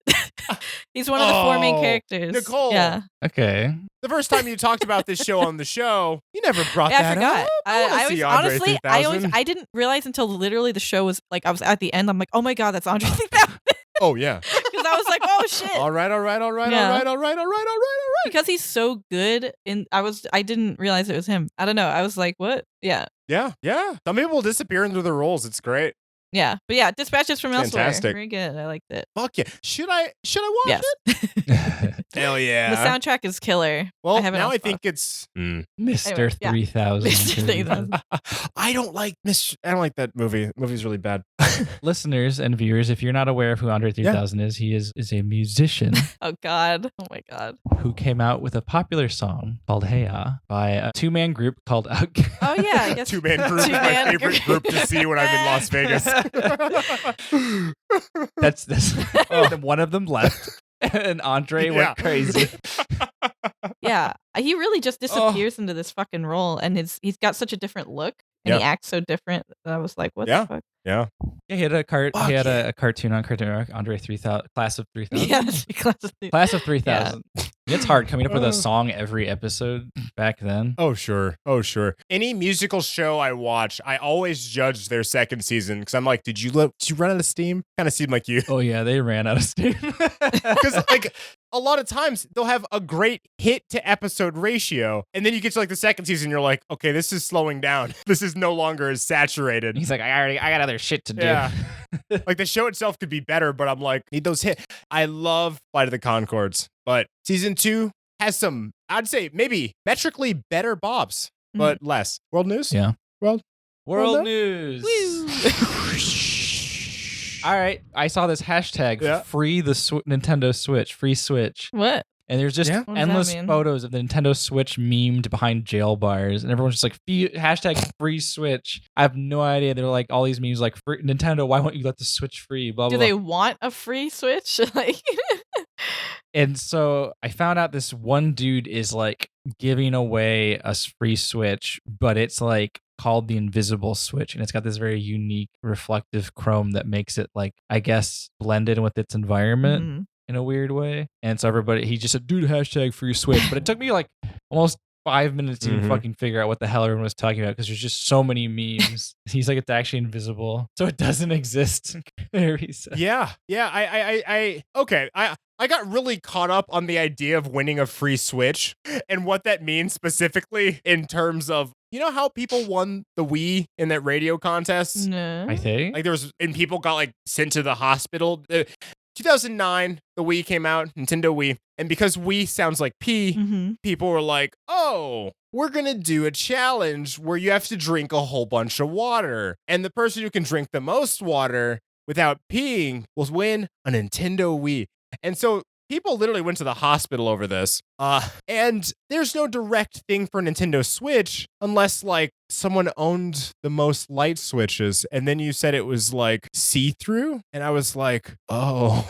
He's one of the four main characters. Nicole. Yeah. Okay. The first time you talked about this show on the show, you never brought that I forgot. up. I didn't realize until literally the show was like, I was at the end. I'm like, oh my god, that's Andre 3000. Oh yeah. Because I was like, oh shit. All right. Because he's so good, and I didn't realize it was him. I don't know. I was like, what? Yeah. Yeah. Some people disappear into their roles. It's great. Yeah, but yeah, Dispatches from Elsewhere. Fantastic. Very good. I liked it. Fuck yeah. Should I watch it? Hell yeah. The soundtrack is killer. Well, now I think it's Mr. Anyway, yeah. 3000. Mr. 3000. I don't like that movie. The movie's really bad. Listeners and viewers, if you're not aware of who Andre 3000 is, he is a musician Oh god. Oh my god. who came out with a popular song called Hey-Ya by a two-man group called Oh yeah, I guess. Two-man group is my favorite group to see when I'm in Las Vegas. That's one of them left, and Andre went crazy. Yeah, he really just disappears into this fucking role, and he's got such a different look, and he acts so different that I was like, what the fuck? Yeah. He had a cartoon on Cartoon Network, Andre 3000, Class of 3000. Yeah, Class of 3000. Yeah. It's hard coming up with a song every episode back then. Oh, sure. Any musical show I watch, I always judge their second season because I'm like, did you run out of steam? Kind of seemed like you. Oh, yeah, they ran out of steam. Because, like, a lot of times they'll have a great hit to episode ratio, and then you get to, like, the second season, you're like, okay, this is slowing down. This is no longer as saturated. He's like, I got other shit to do. Yeah. Like, the show itself could be better, but I'm like, need those hits. I love Flight of the Conchords, but season 2 has some, I'd say, maybe metrically better bobs, but less. World news? Yeah. World news. All right. I saw this hashtag, free the Nintendo Switch, free Switch. What? And there's just endless photos of the Nintendo Switch memed behind jail bars. And everyone's just like, hashtag free Switch. I have no idea. They're like all these memes like, Nintendo, why won't you let the Switch free? Blah, blah, Do they want a free Switch? Like, and so I found out this one dude is like giving away a free Switch, but it's like called the Invisible Switch. And it's got this very unique reflective chrome that makes it like, I guess, blended with its environment. In a weird way. And so he just said, dude, hashtag free Switch. But it took me like almost 5 minutes to even fucking figure out what the hell everyone was talking about because there's just so many memes. He's like, it's actually invisible. So it doesn't exist. Yeah. I got really caught up on the idea of winning a free Switch and what that means specifically in terms of, you know how people won the Wii in that radio contest? No. I think. Like people got like sent to the hospital. 2009, the Wii came out, Nintendo Wii. And because Wii sounds like P, people were like, oh, we're going to do a challenge where you have to drink a whole bunch of water. And the person who can drink the most water without peeing will win a Nintendo Wii. And so people literally went to the hospital over this. And there's no direct thing for Nintendo Switch unless like someone owned the most light switches. And then you said it was like see-through. And I was like, oh.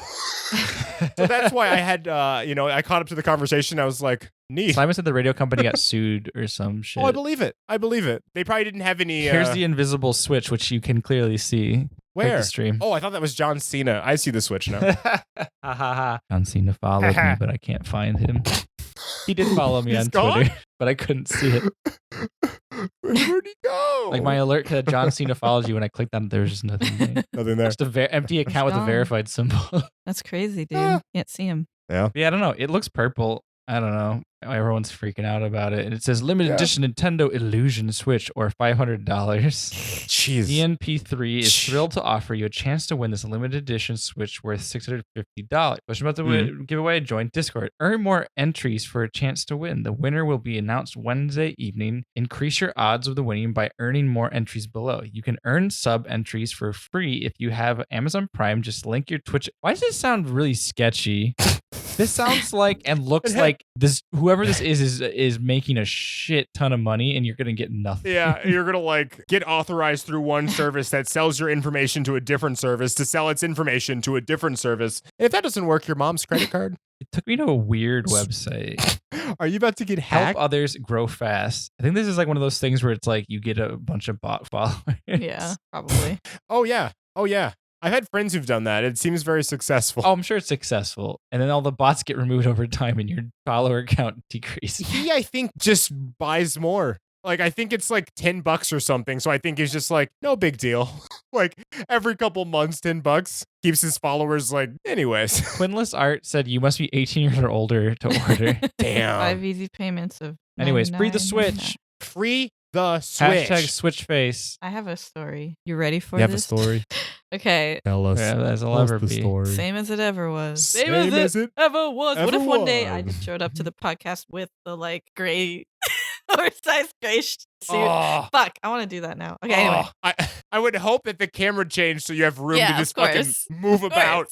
So that's why I had, I caught up to the conversation. I was like, Neat. Simon said the radio company got sued or some shit. Oh, I believe it. They probably didn't have any. Here's the invisible switch, which you can clearly see. Where? The stream. Oh, I thought that was John Cena. I see the switch now. John Cena followed me, but I can't find him. He did follow me on Twitter, but I couldn't see it. Where'd he go? Like my alert that John Cena follows you, when I clicked on it, there was just nothing there. Nothing there. Just an empty account with a gone. verified symbol. That's crazy, dude. Can't see him. Yeah. Yeah, I don't know. It looks purple. I don't know. Everyone's freaking out about it. And it says limited edition Nintendo Illusion Switch or $500. Jeez. DNP3 is thrilled to offer you a chance to win this limited edition Switch worth $650. Which I'm about to give away. Join Discord. Earn more entries for a chance to win. The winner will be announced Wednesday evening. Increase your odds of the winning by earning more entries below. You can earn sub entries for free if you have Amazon Prime. Just link your Twitch. Why does this sound really sketchy? This sounds like and looks like this. Whoever this is making a shit ton of money, and you're gonna get nothing. Yeah, you're gonna like get authorized through one service that sells your information to a different service to sell its information to a different service. And if that doesn't work, your mom's credit card. It took me to a weird website. Are you about to get hacked? Help others grow fast. I think this is like one of those things where it's like you get a bunch of bot followers. Yeah, probably. Oh yeah. I've had friends who've done that. It seems very successful. Oh, I'm sure it's successful. And then all the bots get removed over time and your follower count decreases. He, I think, just buys more. Like, I think it's like $10 or something. So I think he's just like, no big deal. Like, every couple months, $10 keeps his followers like, anyways. Quinless Art said you must be 18 years or older to order. Damn. 5 easy payments of. Anyways, free the $99.99. Switch. Free the Switch. Hashtag switch face. I have a story. You ready for You have a this? story? Okay. Tell us. Yeah, as I'll ever be. Same as it ever was. Same as it ever was. What if ever one day I was. just showed up to the podcast with the like gray, oversized gray suit? Oh. Fuck, I want to do that now. Okay, anyway. I would hope that the camera changed so you have room to Yeah, just of fucking course. move Of about.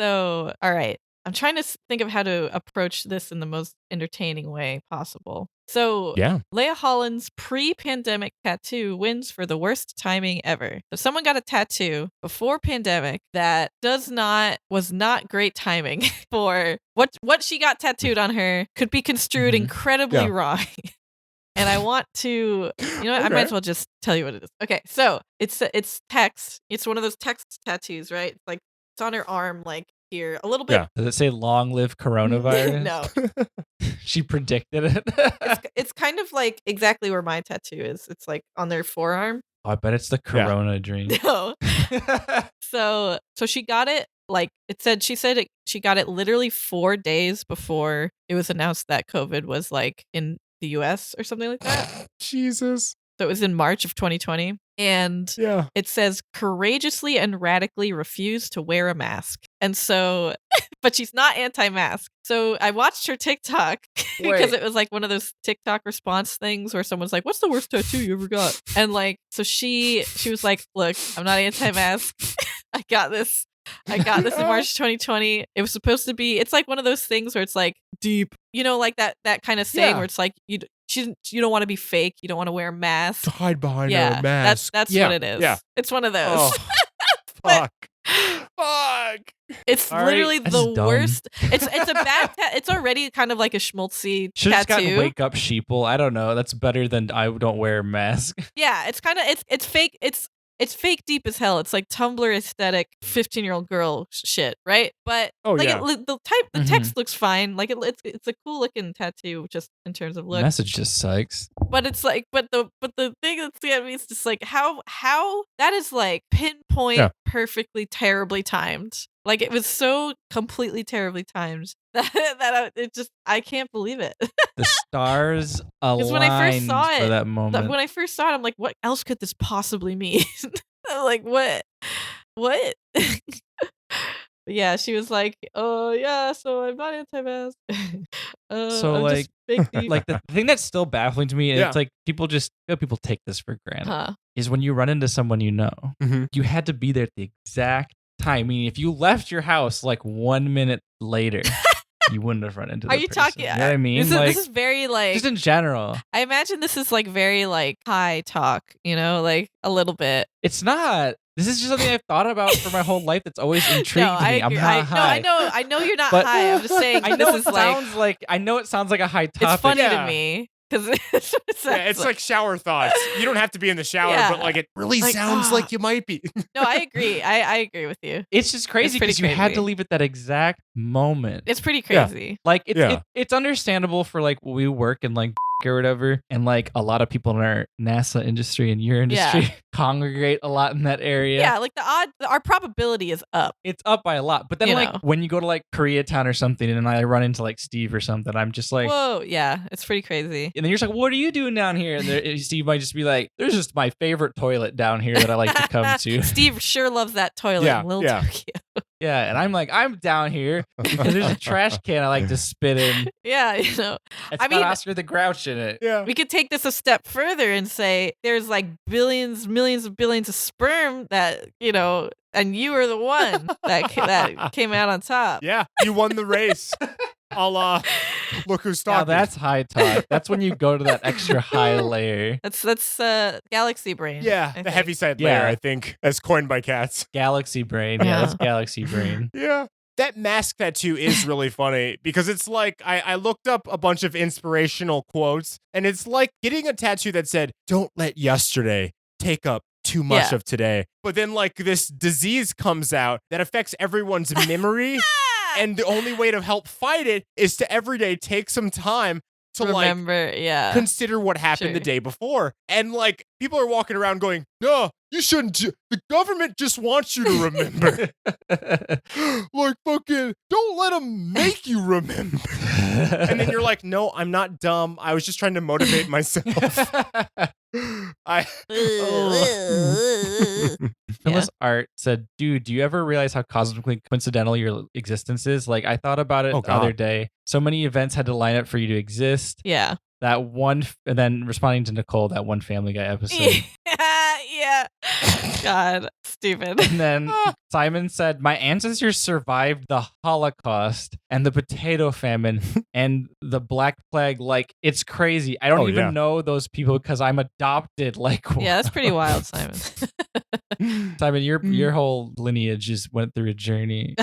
So, all right. I'm trying to think of how to approach this in the most entertaining way possible. So, Yeah. Leah Holland's pre-pandemic tattoo wins for the worst timing ever. So, someone got a tattoo before pandemic that was not great timing for what she got tattooed on her could be construed incredibly wrong. And I want to, I might as well just tell you what it is. Okay, so it's text. It's one of those text tattoos, right? It's like it's on her arm, like here, a little bit. Yeah. Does it say long live coronavirus? No. She predicted it. It's kind of like exactly where my tattoo is. It's like on their forearm. Oh, I bet it's the corona dream. No. So she got it like she got it literally 4 days before it was announced that COVID was like in the US or something like that. Jesus. So it was in March of 2020. And Yeah. it says courageously and radically refuse to wear a mask. And so, but she's not anti-mask. So I watched her TikTok because it was like one of those TikTok response things where someone's like, what's the worst tattoo you ever got? And like, so she was like, look, I'm not anti-mask. I got this in March 2020. It was supposed to be, it's like one of those things where it's like deep, like that kind of saying where it's like, you don't want to be fake. You don't want to wear a mask. To hide behind a mask. That's what it is. Yeah. It's one of those. Oh, fuck. Fuck. It's All right, literally that's the dumb. worst. It's a bad. It's already kind of like a schmaltzy Should have just gotten tattoo. wake up sheeple. I don't know. That's better than I don't wear a mask. Yeah, it's kind of it's fake. It's fake deep as hell. It's like Tumblr aesthetic 15-year-old girl shit, right? But the text looks fine. Like it's a cool looking tattoo just in terms of look. Message just sucks. But it's like but the thing that's getting me is just like how that is like pinpoint perfectly terribly timed. Like it was so completely terribly timed that I can't believe it. The stars aligned when I first saw it, for that moment. When I first saw it, I'm like, what else could this possibly mean? I'm like, what? Yeah, she was like, oh yeah, so I'm not anti-mask. So I'm like, just fake deep. like the thing that's still baffling to me, and it's like people take this for granted, is when you run into someone you had to be there at the exact time. I mean, if you left your house like 1 minute later, you wouldn't have run into. Are you person. talking? You know what I mean? This is very like just in general. I imagine this is like very like high talk. Like a little bit. It's not. This is just something I've thought about for my whole life. That's always intrigued No, me. I'm not high. No, I know you're not But high. I'm just saying. I know this it is sounds like. I know it sounds like a high topic. It's funny Yeah. to me because it's like shower thoughts. You don't have to be in the shower, Yeah. but like it really Like, sounds like you might be. No, I agree. I agree with you. It's just crazy pretty because you had crazy. to leave at that exact moment. It's pretty crazy. Like Yeah. it's understandable for like we work in like or whatever, and like a lot of people in our NASA industry and your industry congregate a lot in that area. Yeah, like our probability is up. It's up by a lot. But then You like know. when you go to like Koreatown or something and I run into like Steve or something, I'm just like, Whoa, yeah, it's pretty crazy. and then you're just like, what are you doing down here? And Steve might just be like, there's just my favorite toilet down here that I like to come to. Steve sure loves that toilet Yeah, in Little yeah. Tokyo. Yeah, and I'm like, I'm down here and there's a trash can I like to spit in. Yeah, It's I got mean- Oscar the Grouch in it. Yeah. we could take this a step further and say there's like billions, millions of billions of sperm that, and you were the one that came out on top. Yeah. You won the race. Allah. Look who's Now talking. that's high talk. That's when you go to that extra high layer. That's galaxy brain. yeah, I the think. heavy side Yeah. layer, I think, as coined by cats. Galaxy brain. Yeah, that's galaxy brain. Yeah. That mask tattoo is really funny because it's like I looked up a bunch of inspirational quotes and it's like getting a tattoo that said, "Don't let yesterday take up too much Yeah. of today." But then like this disease comes out that affects everyone's memory. And the only way to help fight it is to every day take some time to Remember, consider what happened the Sure. day before. And like people are walking around going, "No, you shouldn't. The government just wants you to remember." Like fucking don't let them make you remember. And then you're like, "No, I'm not dumb. I was just trying to motivate myself." Phyllis Art said, dude, do you ever realize how cosmically coincidental your existence is? Like, I thought about it Oh, the other God. day. So many events had to line up for you to exist. Yeah. That one, and then responding to Nicole, that one Family Guy episode. Yeah. God, stupid. And then Simon said, my ancestors survived the Holocaust and the potato famine and the Black Plague. Like, it's crazy. I don't Oh, even yeah. know those people because I'm adopted. Like, Yeah, that's pretty wild, Simon. Simon, your whole lineage just went through a journey.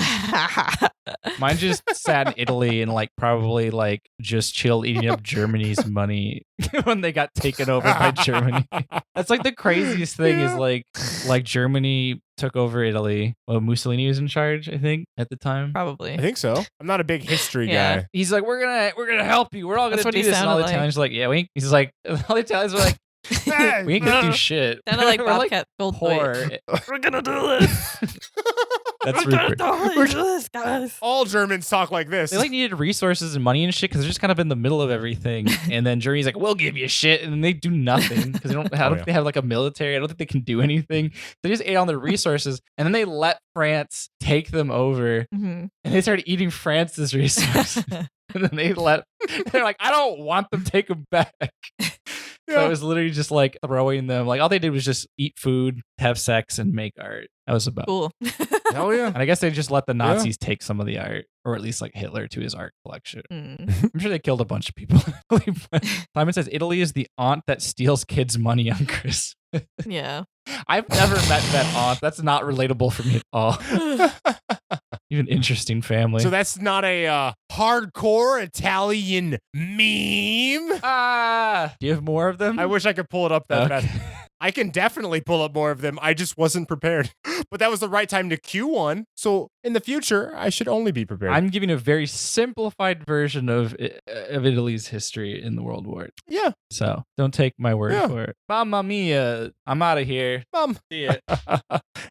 Mine just sat in Italy and like probably like just chilled eating up Germany's money when they got taken over by Germany. That's like the craziest thing is like Germany took over Italy. Well, Mussolini was in charge, I think, at the time. Probably. I think so. I'm not a big history Yeah. guy. He's like, we're gonna help you. We're all gonna That's what do he this. And all the sounded like. Italians are like, yeah, we ain't. He's like, all the Italians were like, we ain't gonna do shit. Sounded like We're Bobcat Goldthwait. poor. We're gonna do this. That's We're gonna Rupert. totally do this, guys. All Germans talk like this. They like needed resources and money and shit because they're just kind of in the middle of everything. And then Germany's like, we'll give you shit, and then they do nothing because they don't. I don't think they have like a military. I don't think they can do anything. They just ate on the resources, and then they let France take them over, Mhm. and they started eating France's resources. And then they're like, I don't want them. Take them back. So Yeah. it was literally just like throwing them. Like all they did was just eat food, have sex, and make art. That was about. Cool. Hell yeah. And I guess they just let the Nazis take some of the art, or at least like Hitler to his art collection. Mm. I'm sure they killed a bunch of people. Simon says Italy is the aunt that steals kids' money on Christmas. Yeah. I've never met that aunt. That's not relatable for me at all. You have an interesting family. So that's not a hardcore Italian meme. Do you have more of them? I wish I could pull it up that Okay. fast. I can definitely pull up more of them. I just wasn't prepared. But that was the right time to cue one. So in the future, I should only be prepared. I'm giving a very simplified version of Italy's history in the World War. yeah, So don't take my word Yeah. for it. Mamma mia, I'm out of here. Mom. See ya.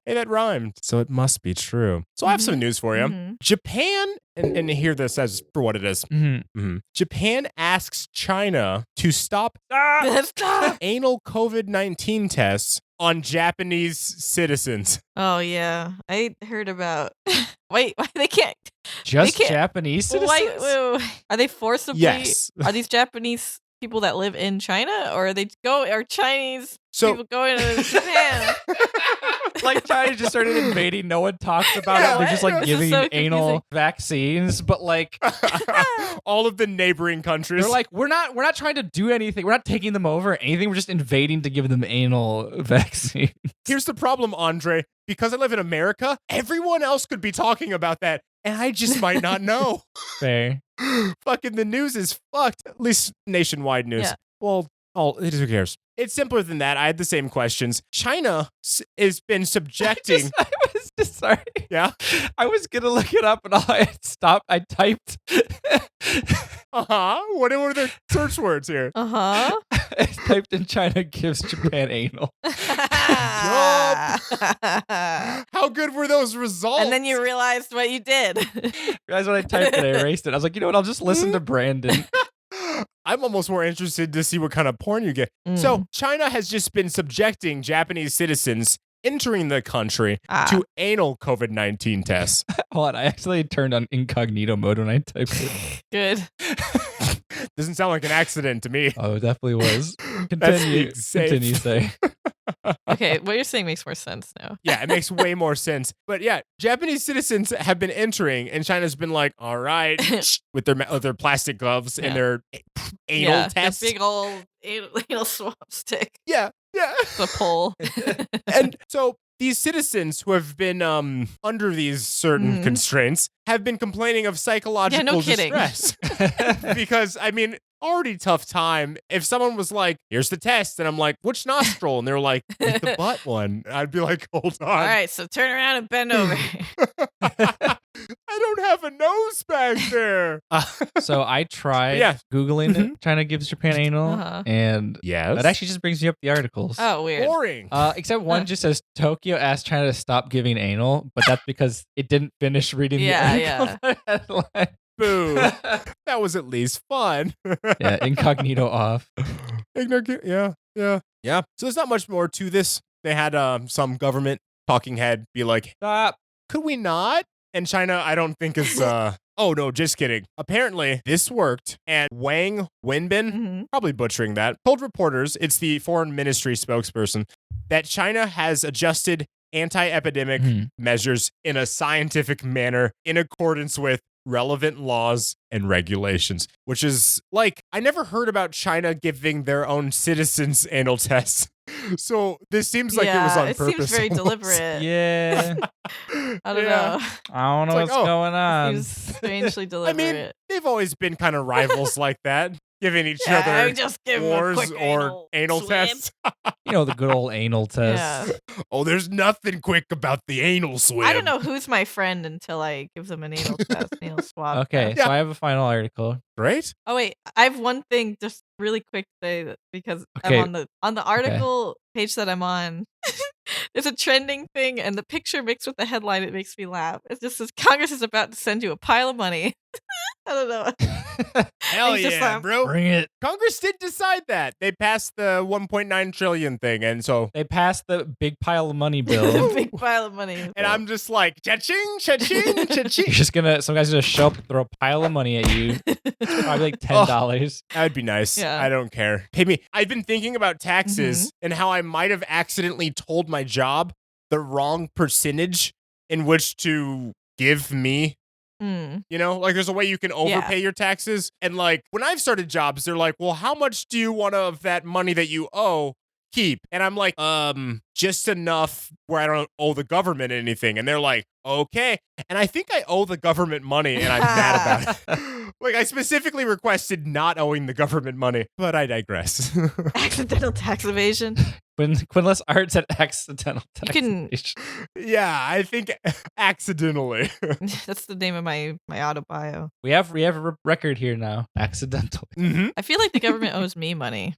Hey, that rhymed. So it must be true. So I have some news for you. Mhm. Japan, and hear this as for what it is. Mhm. Japan asks China to stop Stop. anal COVID-19 tests on Japanese citizens. Oh yeah, I heard about. Wait, why they can't? Just can't- Japanese citizens? Wait, are they forcibly? Yes. Are these Japanese people that live in China, or are Chinese So people going to Japan? Like China just started invading. No one talks about it. They're just like This is giving so anal confusing. vaccines, but like All of the neighboring countries. they're like, we're not trying to do anything. We're not taking them over or anything. We're just invading to give them anal vaccine. Here's the problem, Andre. Because I live in America, everyone else could be talking about that, and I just might not know. Fair. Fucking the news is fucked. At least nationwide news. Yeah. Well, who cares? It's simpler than that. I had the same questions. China has been subjecting. I was just sorry. Yeah. I was gonna look it up and I stopped. I typed. What were the search words here? Uh-huh. I typed in China gives Japan anal. How good were those results? And then you realized what you did. Realized when I typed it, I erased it. I was like, you know what? I'll just listen to Brandon. I'm almost more interested to see what kind of porn you get. So China has just been subjecting Japanese citizens entering the country to anal COVID-19 tests. Hold on, I actually turned on incognito mode when I typed it. Good. Doesn't sound like an accident to me. Oh, it definitely was. That's Continue. being safe. Continue, say. Okay, what you're saying makes more sense now. Yeah, it makes way more sense. But yeah, Japanese citizens have been entering, and China's been like, all right, with their plastic gloves and their anal tests. The big old anal swab stick. Yeah. The pole. And so these citizens who have been under these certain constraints have been complaining of psychological distress. Because, I mean, already tough time. If someone was like, here's the test, and I'm like, which nostril? And they're like, it's the butt one. I'd be like, hold on. All right, so turn around and bend over. I don't have a nose back there. So I tried Googling it, China gives Japan anal, and that actually just brings me up the articles. Oh, weird. Boring. Except one just says Tokyo asked China to stop giving anal, but that's because it didn't finish reading the article headline. Boo. That was at least fun. Yeah, incognito off. Yeah. So there's not much more to this. They had some government talking head be like, stop. Could we not? And China, I don't think is oh no, just kidding. Apparently this worked, and Wang Wenbin, probably butchering that, told reporters, it's the foreign ministry spokesperson, that China has adjusted anti-epidemic measures in a scientific manner in accordance with relevant laws and regulations, which is like, I never heard about China giving their own citizens anal tests. So this seems like it was on purpose. It seems very deliberate. Yeah. I don't know. I don't know It's what's going on. It seems strangely I deliberate. mean, they've always been kind of rivals like that, giving each I other just give 'em a wars quick or anal swab. tests. You know, the good old anal test. Yeah. Oh, there's nothing quick about the anal swim. I don't know who's my friend until I give them an anal test, anal swab. Okay, test. so I have a final article. Great. Oh wait, I have one thing just really quick to say that because Okay. I'm on the article page that I'm on. There's a trending thing, and the picture mixed with the headline, it makes me laugh. It just says Congress is about to send you a pile of money. I don't know. Hell It's just yeah, like, bro. Bring it. Congress did decide that. They passed the 1.9 trillion thing, and so They passed the big pile of money bill. Big pile of money. and I'm just like, cha-ching, cha-ching, cha-ching. You're just gonna, some guy's gonna show up and throw a pile of money at you. Probably like $10. That would be nice. Yeah. I don't care. Pay me. I've been thinking about taxes and how I might have accidentally told my job the wrong percentage in which to give me. You know, like there's a way you can overpay your taxes. And like when I've started jobs, they're like, well, how much do you want of that money that you owe keep? And I'm like, just enough where I don't owe the government anything. And they're like, okay. And I think I owe the government money and I'm mad about it. Like I specifically requested not owing the government money, but I digress. Accidental tax evasion. Quinless Arts at accidental You can- taxation. Yeah, I think accidentally. That's the name of my auto bio. We have a record here now. Accidental. I feel like the government owes me money.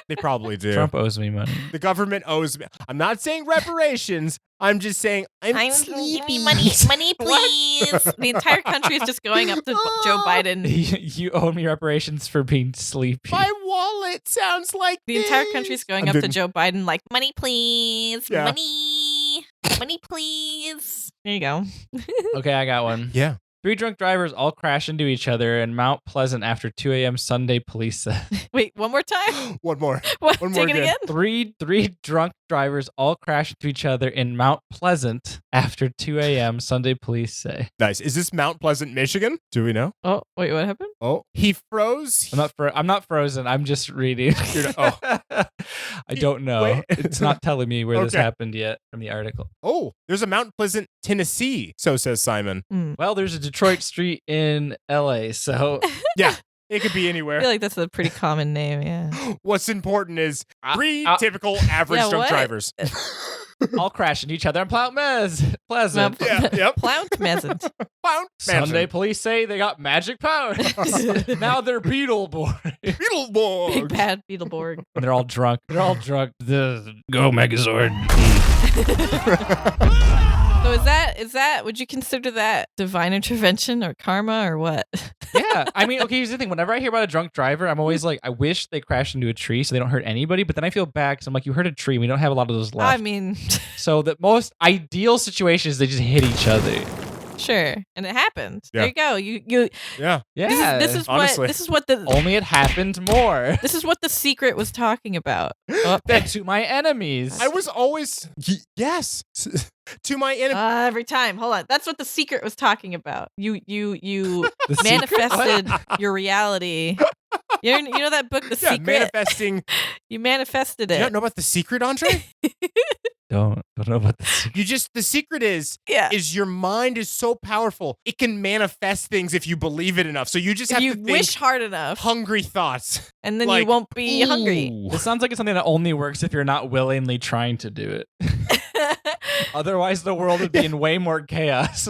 They probably do. Trump owes me money. The government owes me. I'm not saying reparations. I'm just saying I'm sleepy. money, please. The entire country is just going up to Joe Biden. You owe me reparations for being sleepy. My wallet sounds like The entire country is going I'm up to doing- Joe Biden like, money, please. Yeah. Money, please. There you go. Okay, I got one. Yeah. 3 drunk drivers all crash into each other in Mount Pleasant after 2 a.m. Sunday, police said. Wait, one more time? One more. What? One more Take it again? Three drunk drivers all crashed into each other in Mount Pleasant after 2 a.m. Sunday, police say. Nice. Is this Mount Pleasant, Michigan? Do we know? Oh, wait, what happened? Oh, he froze. I'm not frozen. I'm just reading. I don't know. Wait. It's not telling me where this Okay. happened yet from the article. Oh, there's a Mount Pleasant, Tennessee. So says Simon. Well, there's a Detroit street in LA, so Yeah, it could be I anywhere. feel like that's a pretty common name, yeah. What's important is 3 typical average Yeah, drunk what? drivers. all crash into each other in Pleasant. Yeah, yep. Plount Mesant. Mount Sunday, police say they got magic powers. Now they're Beetleborg. Big Beetleborg. bad Beetleborg. And they're all drunk. Go Megazord. So is that would you consider that divine intervention or karma or what? Yeah. I mean, okay, here's the thing. Whenever I hear about a drunk driver, I'm always like, I wish they crashed into a tree so they don't hurt anybody. But then I feel bad because I'm like, you hurt a tree. We don't have a lot of those left. I mean, So the most ideal situation is they just hit each other. sure. And it happened. Yeah. There you go. You Yeah. Yeah. this is honestly. what the Only it happened more this is what the secret was talking about. Oh, than to my enemies. I was always, yes, to my enemy. every time. Hold on. That's what the secret was talking about. You The secret? manifested your reality. You know that book, The Yeah, Secret? manifesting. You manifested Do you it. not know about The Secret, Andre? Don't know about the secret. The secret is Yeah. your mind is so powerful. It can manifest things if you believe it enough. So you just If have you to think wish hard enough, hungry thoughts. and then like, you won't be hungry. This sounds like it's something that only works if you're not willingly trying to do it. Otherwise, the world would be in way more chaos.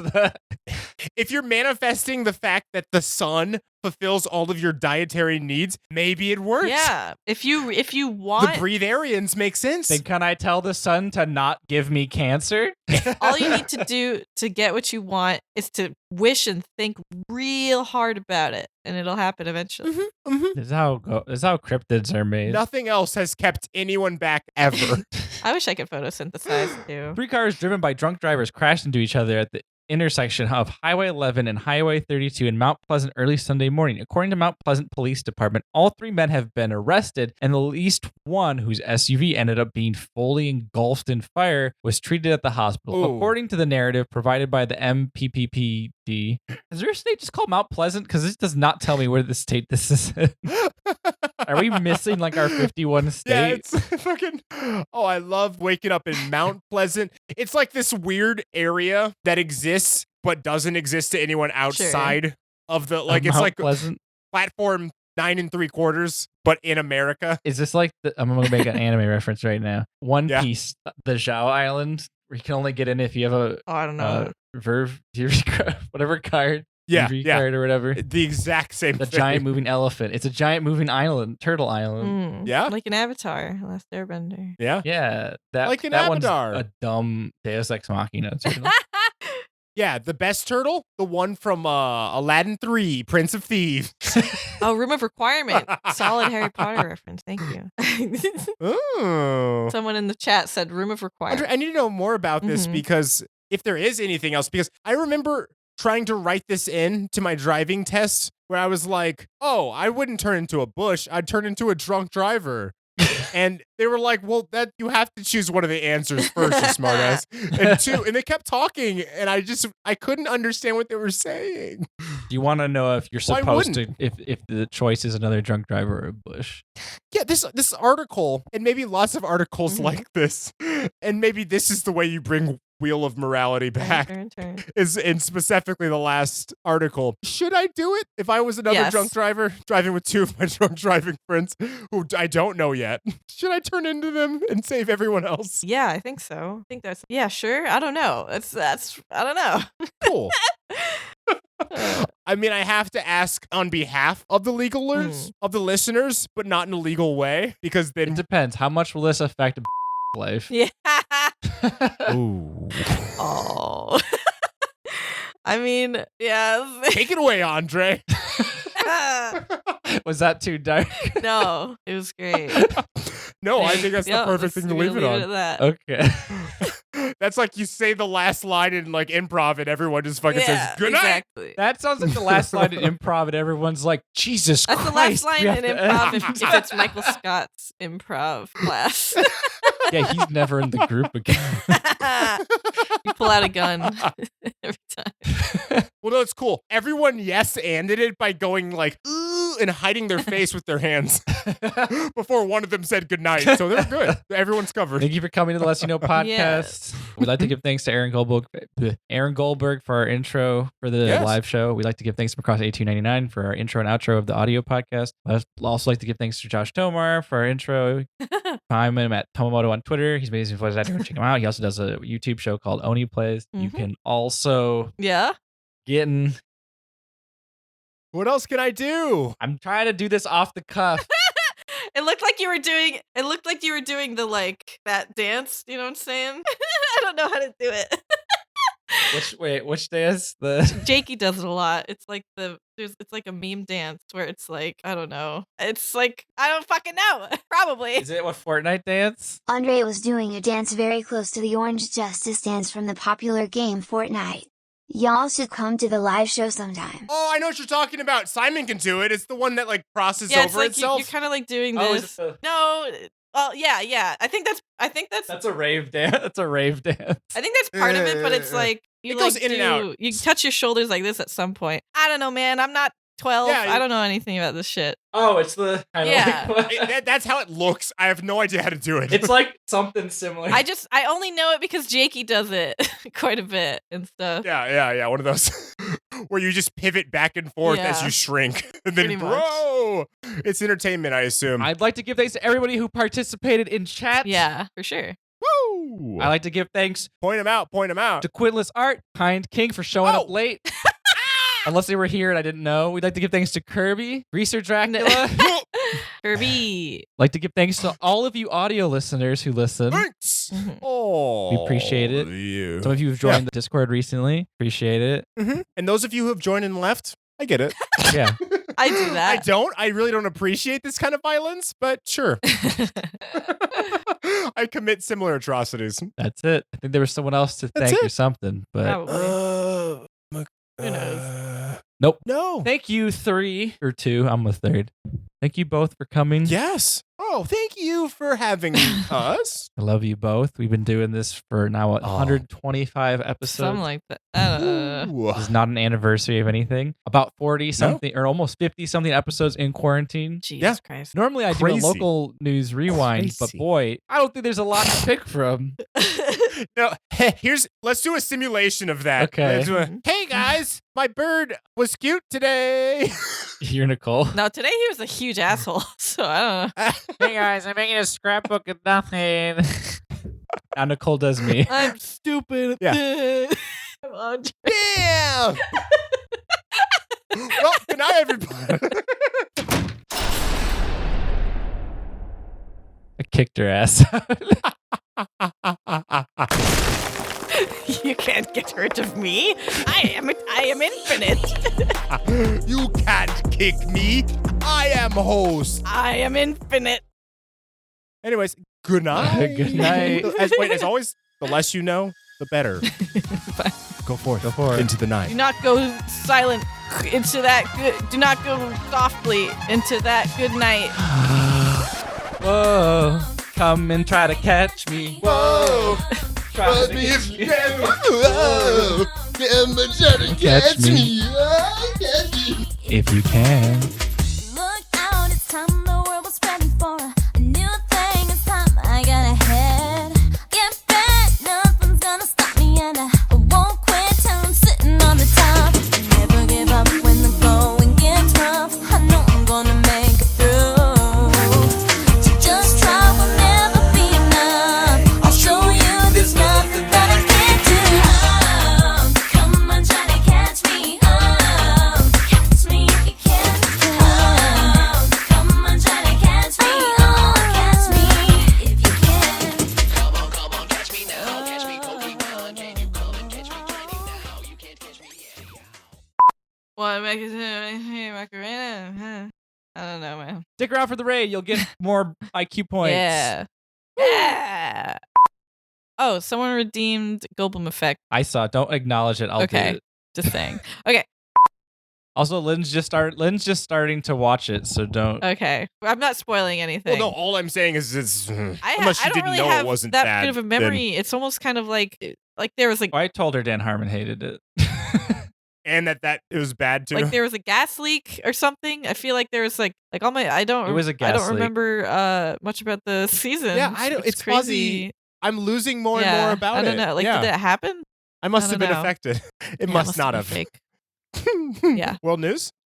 If you're manifesting the fact that the sun fulfills all of your dietary needs, maybe it works. Yeah. If you The want, breatharians make sense. Then can I tell the sun to not give me cancer? all you need to do to get what you want is to wish and think real hard about it, and it'll happen eventually. This is how cryptids are made. Nothing else has kept anyone back ever. I wish I could photosynthesize too. 3 cars driven by drunk drivers crashed into each other at the intersection of Highway 11 and Highway 32 in Mount Pleasant early Sunday morning. According to Mount Pleasant Police Department, all 3 men have been arrested, and at least one whose SUV ended up being fully engulfed in fire was treated at the hospital. Ooh. According to the narrative provided by the MPPPD, is there a state just called Mount Pleasant? Because this does not tell me where the state this is in. Are we missing like our 51 state? Yeah, it's fucking. Oh, I love waking up in Mount Pleasant. It's like this weird area that exists but doesn't exist to anyone outside of the like. It's Mount like Pleasant. platform 9 3/4, but in America. Is this like I'm gonna make an anime reference right now? One Yeah. Piece, the Zhao Island, where you can only get in if you have a Oh, I don't know. Verve, whatever card, Yeah, DV yeah. card or whatever. The exact same The thing. giant moving elephant. It's a giant moving island, turtle island. Mm, yeah? like an Avatar, Last Airbender. Yeah. Yeah, that Like an that one's Avatar. a dumb Deus Ex Machina. turtle. Yeah, the best turtle, the one from Aladdin 3, Prince of Thieves. Oh, Room of Requirement. Solid Harry Potter reference. Thank you. Oh. Someone in the chat said Room of Requirement. Andre, I need to know more about this Mhm. because if there is anything else, because I remember trying to write this in to my driving test where I was like, oh, I wouldn't turn into a bush. I'd turn into a drunk driver. And they were like, well, that you have to choose one of the answers first, you smartass. And 2, and they kept talking, and I couldn't understand what they were saying. Do you want to know if you're Why supposed to, if the choice is another drunk driver or a bush? Yeah, this article, and maybe lots of articles Mhm. like this, and maybe this is the way you bring Wheel of Morality back. Turn. Is in specifically the last article. Should I do it if I was another Yes. drunk driver driving with 2 of my drunk driving friends who I don't know yet? Should I turn into them and save everyone else? Yeah, I think so. I think that's sure. I don't know. That's I don't know. Cool. I mean, I have to ask on behalf of the legalers, of the listeners, but not in a legal way, because It then. depends. How much will this affect life? Yeah. Ooh. Oh. I mean, yes. Take it away, Andre. Was that too dark? No, it was great. No, I think that's Yep, the perfect thing to we'll leave it leave on. at that. Okay. That's like you say the last line in like improv and everyone just fucking says good night. Exactly. That sounds like the last line in improv, and everyone's like, Jesus That's Christ. the last we line have in to improv end." if it's Michael Scott's improv class. Yeah, he's never in the group again. You pull out a gun every time. Well, no, it's cool. Everyone yes-anded it by going like, ooh, and hiding their face with their hands before one of them said goodnight. So they're good. Everyone's covered. Thank you for coming to the Less You Know podcast. We'd like to give thanks to Aaron Goldberg for our intro for the live show. We'd like to give thanks to Macross 8299 for our intro and outro of the audio podcast. I'd also like to give thanks to Josh Tomar for our intro. Find him at Tomomoto on Twitter. He's amazing voice actor. Check him out. He also does a YouTube show called Oni Plays. You can also get in. What else can I do? I'm trying to do this off the cuff. It looked like you were doing the like that dance, you know what I'm saying? I don't know how to do it. Which dance? Jakey does it a lot. It's like it's like a meme dance where it's like, I don't know. It's like, I don't fucking know. Probably. Is it what Fortnite dance? Andre was doing a dance very close to the Orange Justice dance from the popular game Fortnite. Y'all should come to the live show sometime. Oh, I know what you're talking about. Simon can do it. It's the one that like crosses it's over like itself. You're kind of like doing Oh, this. No. Well, yeah. I think That's a rave dance. That's a rave dance. I think that's part of it, but it's like you It goes like in and out. You touch your shoulders like this at some point. I don't know, man. I'm not 12. Yeah, I don't know anything about this shit. Oh, it's the kind of like That's how it looks. I have no idea how to do it. it's like something similar. I only know it because Jakey does it quite a bit and stuff. Yeah. One of those where you just pivot back and forth as Yeah. you shrink. And then, Pretty much. bro, it's entertainment, I assume. I'd like to give thanks to everybody who participated in chat. Yeah, for sure. Woo! I like to give thanks Point them out. to Quintless Art, Kind King for showing Oh. up late. Unless they were here and I didn't know. We'd like to give thanks to Kirby, Research Dracula. Kirby. Like to give thanks to all of you audio listeners who listen. Thanks. Mhm. Oh, We appreciate it. You. Some of you have joined the Discord recently. Appreciate it. And those of you who have joined and left, I get it. Yeah. I do that. I don't. I really don't appreciate this kind of violence, but sure. I commit similar atrocities. That's it. I think there was someone else to That's thank it. or something, but Probably. Who knows? nope. No. Thank you, 3 or 2. I'm a 3rd. Thank you both for coming. Yes. Oh, thank you for having us. I love you both. We've been doing this for now 125 episodes. Something like that. Ooh. This is not an anniversary of anything. About 40 something or almost 50 something episodes in quarantine. Jesus Christ. Normally I do Crazy. a local news rewind, but Crazy. boy, I don't think there's a lot to pick from. No, let's do a simulation of that. Okay. Hey guys, my bird was cute today. You're Nicole. No, today he was a huge asshole, so I don't know. Hey guys, I'm making a scrapbook of nothing. Now Nicole does me. I'm stupid. Yeah. I'm Andre. Damn. Well, good night, everybody. I kicked her ass. You can't get rid of me. I am infinite. You can't kick me. I am host. I am infinite. Anyways, good night. Good night. As always, the less you know, the better. Go forth. Go for it. Into the night. Do not go silent into that good. Do not go softly into that good night. Whoa. Come and try to catch me. Whoa. Try to if catch you me. can. Whoa. Come and try to Catch me. Catch me. If you can. Look out, it's time the world was ready for a new thing. It's time I got ahead. Get back, nothing's gonna stop me, and I won't quit till I'm sitting on the top. Never give up when the going gets rough. I know I'm gonna make it through. So just try will never be enough. I'll show you there's nothing that I can't do. Oh, come on, try to catch me. Oh, catch me if you can. Oh, come on, try to catch me. Oh, catch me if you can. Come on, catch me now. Catch me, Pokemon. Can you come and catch me? Can you now? You can't catch me yet. What Macarena? I don't know, man. Stick around for the raid. You'll get more IQ points. Yeah. Yeah. Oh, someone redeemed Goldblum effect. I saw it. Don't acknowledge it. I'll Okay. delete it. Just saying. Okay. Also, Lynn's just starting to watch it, so don't. Okay. I'm not spoiling anything. Well, no, all I'm saying is it's I unless you don't didn't really know have it wasn't that bad, good of a then- memory. It's almost kind of like there was like I told her Dan Harmon hated it. and that it was bad too. like there was a gas leak or something. I feel like there was like all my I don't It was a I gas don't leak. remember much about the season. Yeah, I don't- it's crazy. fuzzy. I'm losing more and Yeah, more about it. I don't know. Like, yeah. did that happen? I must I have don't been know. affected. It Yeah, must not been have. fake. Yeah. World news?